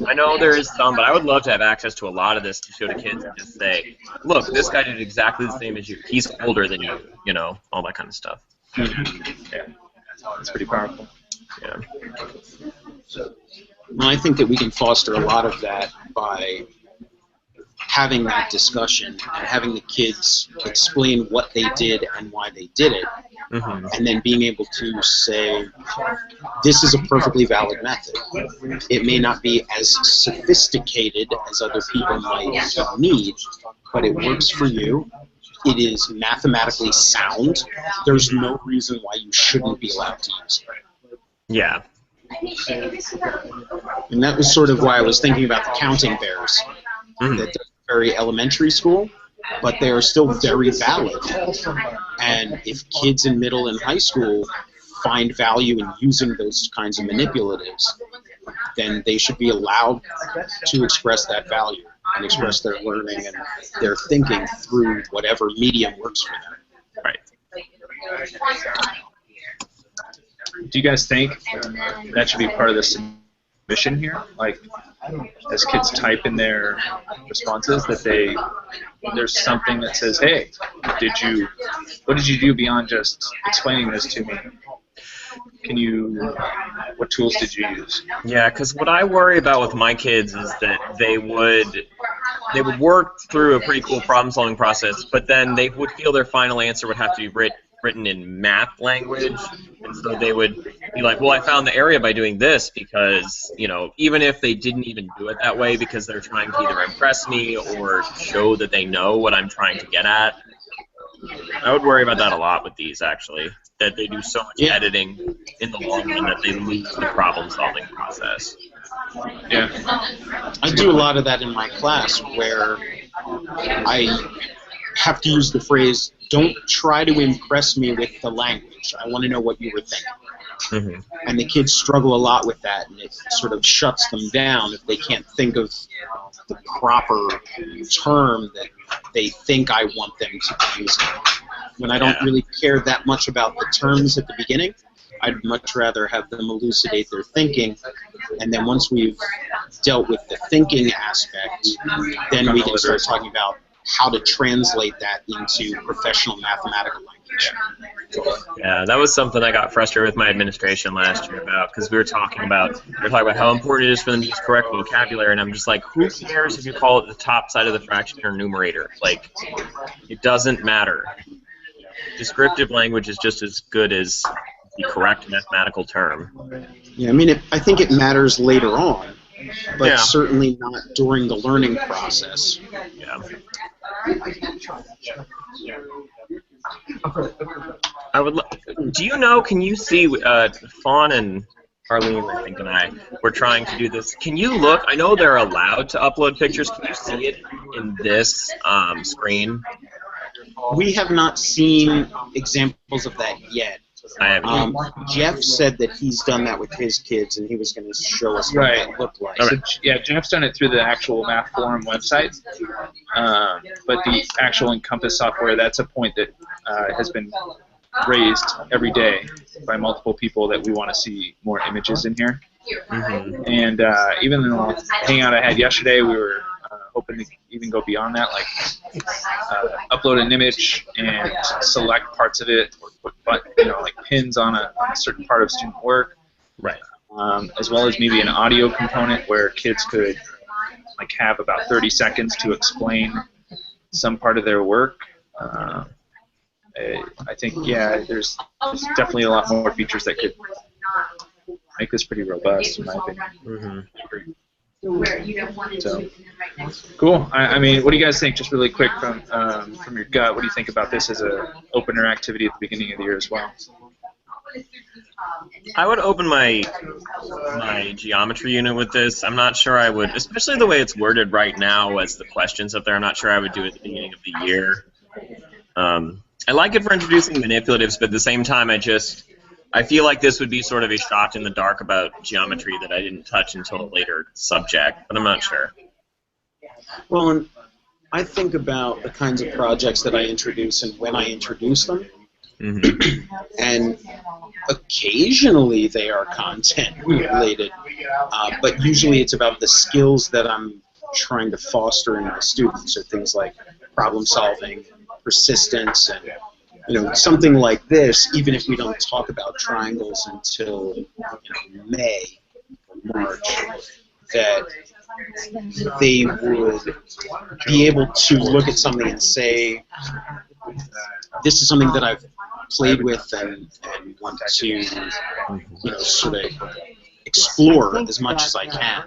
I know there is some, but I would love to have access to a lot of this to show to kids and just say, look, this guy did exactly the same as you. He's older than you, all that kind of stuff. Yeah, that's pretty powerful. Yeah. And I think that we can foster a lot of that by having that discussion and having the kids explain what they did and why they did it, Mm-hmm. and then being able to say, this is a perfectly valid method. It may not be as sophisticated as other people might need, but it works for you. It is mathematically sound. There's no reason why you shouldn't be allowed to use it. Yeah. And that was sort of why I was thinking about the counting bears. Mhm. That they're very elementary school, but they are still very valid. And if kids in middle and high school find value in using those kinds of manipulatives, then they should be allowed to express that value and express their learning and their thinking through whatever medium works for them. Right. Do you guys think that should be part of the submission here? Like, as kids type in their responses, that there's something that says, "Hey, what did you do beyond just explaining this to me? What tools did you use?" Yeah, because what I worry about with my kids is that they would work through a pretty cool problem-solving process, but then they would feel their final answer would have to be written in math language, and so they would be like, well, I found the area by doing this, because, even if they didn't even do it that way because they're trying to either impress me or show that they know what I'm trying to get at. I would worry about that a lot with these, actually, that they do so much editing in the long run that they lose the problem-solving process. Yeah. I do a lot of that in my class where I have to use the phrase, don't try to impress me with the language. I want to know what you were thinking. Mm-hmm. And the kids struggle a lot with that, and it sort of shuts them down if they can't think of the proper term that they think I want them to be using. When I don't really care that much about the terms at the beginning, I'd much rather have them elucidate their thinking, and then once we've dealt with the thinking aspect, then we can start talking about how to translate that into professional mathematical language. Yeah, that was something I got frustrated with my administration last year about, because we were talking about how important it is for them to use correct vocabulary, and I'm just like, who cares if you call it the top side of the fraction or numerator? Like, it doesn't matter. Descriptive language is just as good as the correct mathematical term. Yeah, I mean, I think it matters later on, but certainly not during the learning process. Yeah. I would. Do you know? Can you see? Fawn and Arlene, I think, and I were trying to do this. Can you look? I know they're allowed to upload pictures. Can you see it in this screen? We have not seen examples of that yet. I haven't. Jeff said that he's done that with his kids, and he was going to show us what that looked like. So, yeah, Jeff's done it through the actual Math Forum website, but the actual Encompass software, that's a point that has been raised every day by multiple people that we want to see more images in here. Mm-hmm. And even in the hangout I had yesterday, we were hoping to even go beyond that, like upload an image and select parts of it, or put like pins on a certain part of student work, right? As well as maybe an audio component where kids could like have about 30 seconds to explain some part of their work. I think there's definitely a lot more features that could make this pretty robust, in my opinion. Mm-hmm. Where you don't want it to right next to it. Cool. I mean, what do you guys think, just really quick from your gut, what do you think about this as an opener activity at the beginning of the year as well? I would open my geometry unit with this. I'm not sure I would, especially the way it's worded right now as the questions up there, I'm not sure I would do it at the beginning of the year. I like it for introducing manipulatives, but at the same time, I feel like this would be sort of a shot in the dark about geometry that I didn't touch until a later subject, but I'm not sure. Well, and I think about the kinds of projects that I introduce and when I introduce them, and occasionally they are content related, but usually it's about the skills that I'm trying to foster in my students, or things like problem solving, persistence, and something like this, even if we don't talk about triangles until May or March, that they would be able to look at something and say, this is something that I've played with and want to sort of explore as much as I can.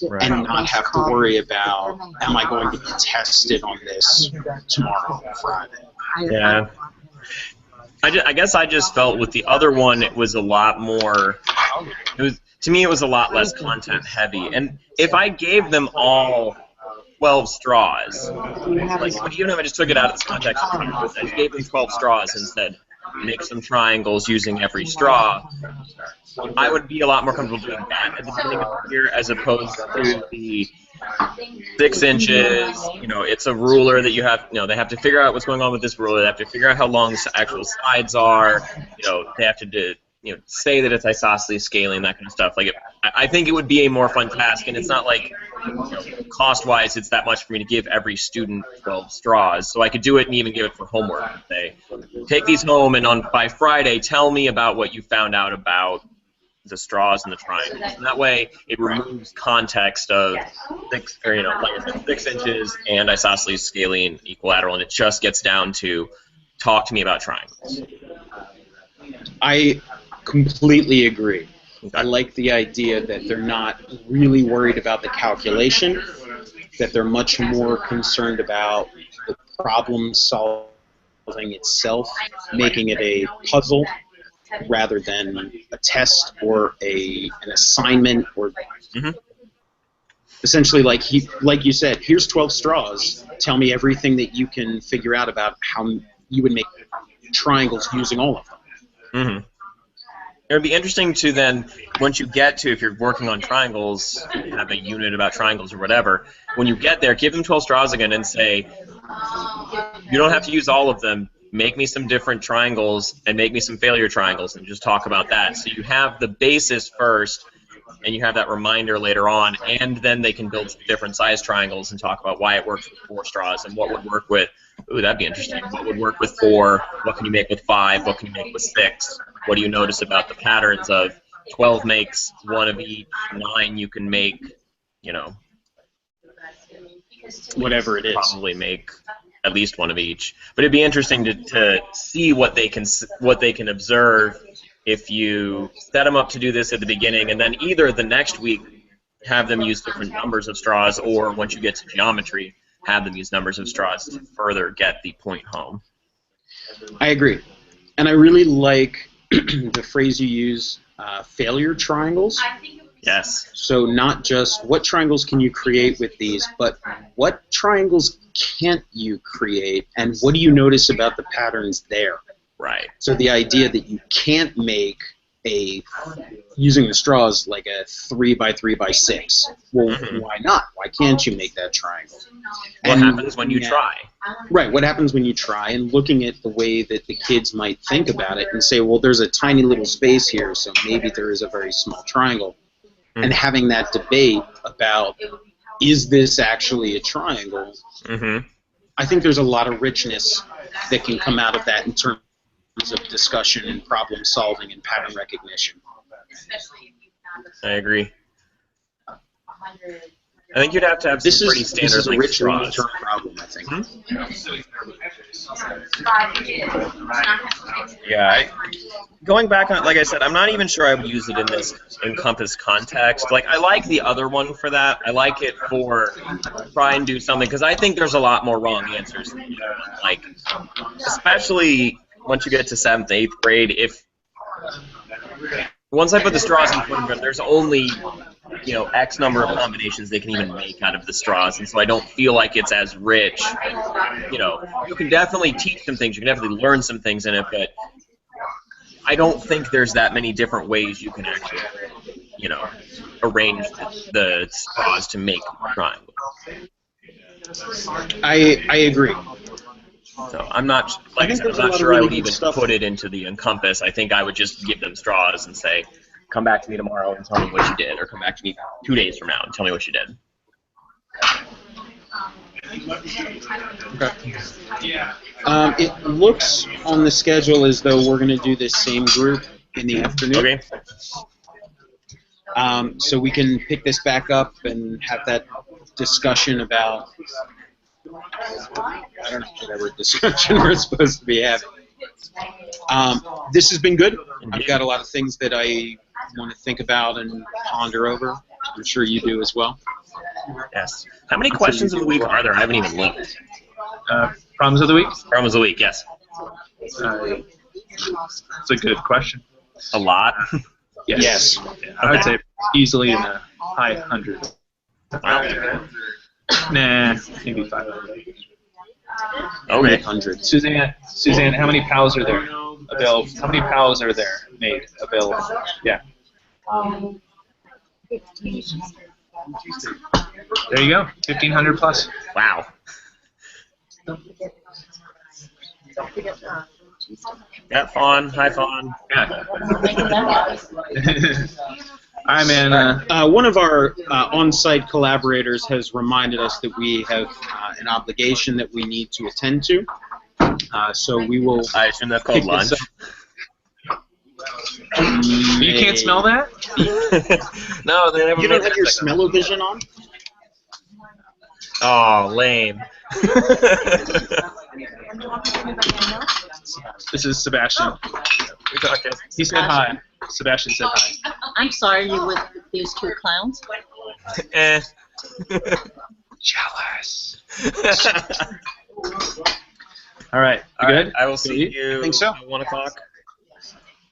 Right. And not have to worry about, am I going to be tested on this tomorrow or Friday? Yeah. I guess I just felt with the other one it was a lot more, to me it was a lot less content heavy. And if I gave them all 12 straws, like even if I just took it out of its context, I just gave them 12 straws and said, make some triangles using every straw, I would be a lot more comfortable doing that at the beginning of the year as opposed to the 6 inches, it's a ruler that you have, they have to figure out what's going on with this ruler, they have to figure out how long the actual sides are, they have to say that it's isosceles scaling, that kind of stuff. Like, I think it would be a more fun task, and it's not like, cost-wise, it's that much for me to give every student 12 straws. So I could do it and even give it for homework. Say, take these home, and by Friday, tell me about what you found out about the straws and the triangles. And that way, it removes context of 6 inches and isosceles scaling equilateral, and it just gets down to talk to me about triangles. I completely agree. I like the idea that they're not really worried about the calculation, that they're much more concerned about the problem solving itself, making it a puzzle rather than a test or an assignment, or essentially like you said, here's 12 straws, tell me everything that you can figure out about how you would make triangles using all of them. It would be interesting to then, once you get to, if you're working on triangles, have a unit about triangles or whatever, when you get there, give them 12 straws again and say, you don't have to use all of them. Make me some different triangles and make me some failure triangles and just talk about that. So you have the basis first, and you have that reminder later on, and then they can build some different size triangles and talk about why it works with 4 straws and what would work with, ooh, that'd be interesting, what would work with 4, what can you make with 5, what can you make with 6, what do you notice about the patterns of 12 makes 1 of each, 9 you can make, you know, Whatever it is. probably make at least 1 of each. But it'd be interesting to see what they can observe if you set them up to do this at the beginning, and then either the next week have them use different numbers of straws, or once you get to geometry, have them use numbers of straws to further get the point home. I agree. And I really like the phrase you use, failure triangles. Yes. So not just what triangles can you create with these, but what triangles can't you create, and what do you notice about the patterns there? Right. So the idea that you can't make using the straws, like a 3 by 3 by 6. Well, why not? Why can't you make that triangle? What happens when you try? Right, what happens when you try, and looking at the way that the kids might think about it and say, well, there's a tiny little space here, so maybe there is a very small triangle. And having that debate about, is this actually a triangle? I think there's a lot of richness that can come out of that in terms of discussion and problem solving and pattern recognition. I agree. I think you'd have to have some pretty standard length straws. Long-term problem, I think. Yeah, going back on, like I said, I'm not even sure I would use it in this Encompass context. Like, I like the other one for that. I like it for try and do something, because I think there's a lot more wrong answers. Like, especially once you get to 7th, 8th grade, once I put the straws in front of them, there's only, you know, X number of combinations they can even make out of the straws, and so I don't feel like it's as rich. You know, you can definitely teach some things, you can definitely learn some things in it, but I don't think there's that many different ways you can actually, you know, arrange the straws to make triangles. I agree. So I'm not, like I said, I'm not sure I would even put it into the Encompass. I think I would just give them straws and say, come back to me tomorrow and tell me what you did, or come back to me 2 days from now and tell me what you did. Okay. It looks on the schedule as though we're going to do this same group in the afternoon. Okay. So we can pick this back up and have that discussion about, I don't know, whatever discussion we're supposed to be having. This has been good. I've got a lot of things that I want to think about and ponder over. I'm sure you do as well. Yes. How many questions of the week are there? I haven't even looked. Problems of the week? Problems of the week, yes. It's a good question. A lot? Yes. I would say easily in the high hundreds. Wow. Nah, maybe 500. Okay. 100. Suzanne, how many PALs are there available? How many PALs are there made available? Yeah. 1,500. There you go. 1,500 plus. Wow. Don't forget Yeah, Fawn. Hi, Fawn. Yeah. All right, man. One of our on-site collaborators has reminded us that we have an obligation that we need to attend to. So we will. I assume that's called lunch. You can't smell that? No, they never. You don't have your smell-o-vision on? Oh, lame. This is Sebastian. He said hi. Sebastian said hi. I'm sorry, you with these 2 clowns? Jealous. All right. You good? I will see you. I think so. At 1 o'clock.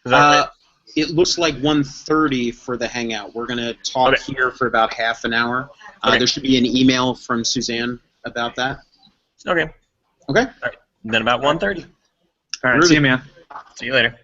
Is that right? It looks like 1:30 for the hangout. We're going to talk here for about half an hour. There should be an email from Suzanne about that. Okay. Okay. All right. Then about 1:30. All right. See you, man. See you later.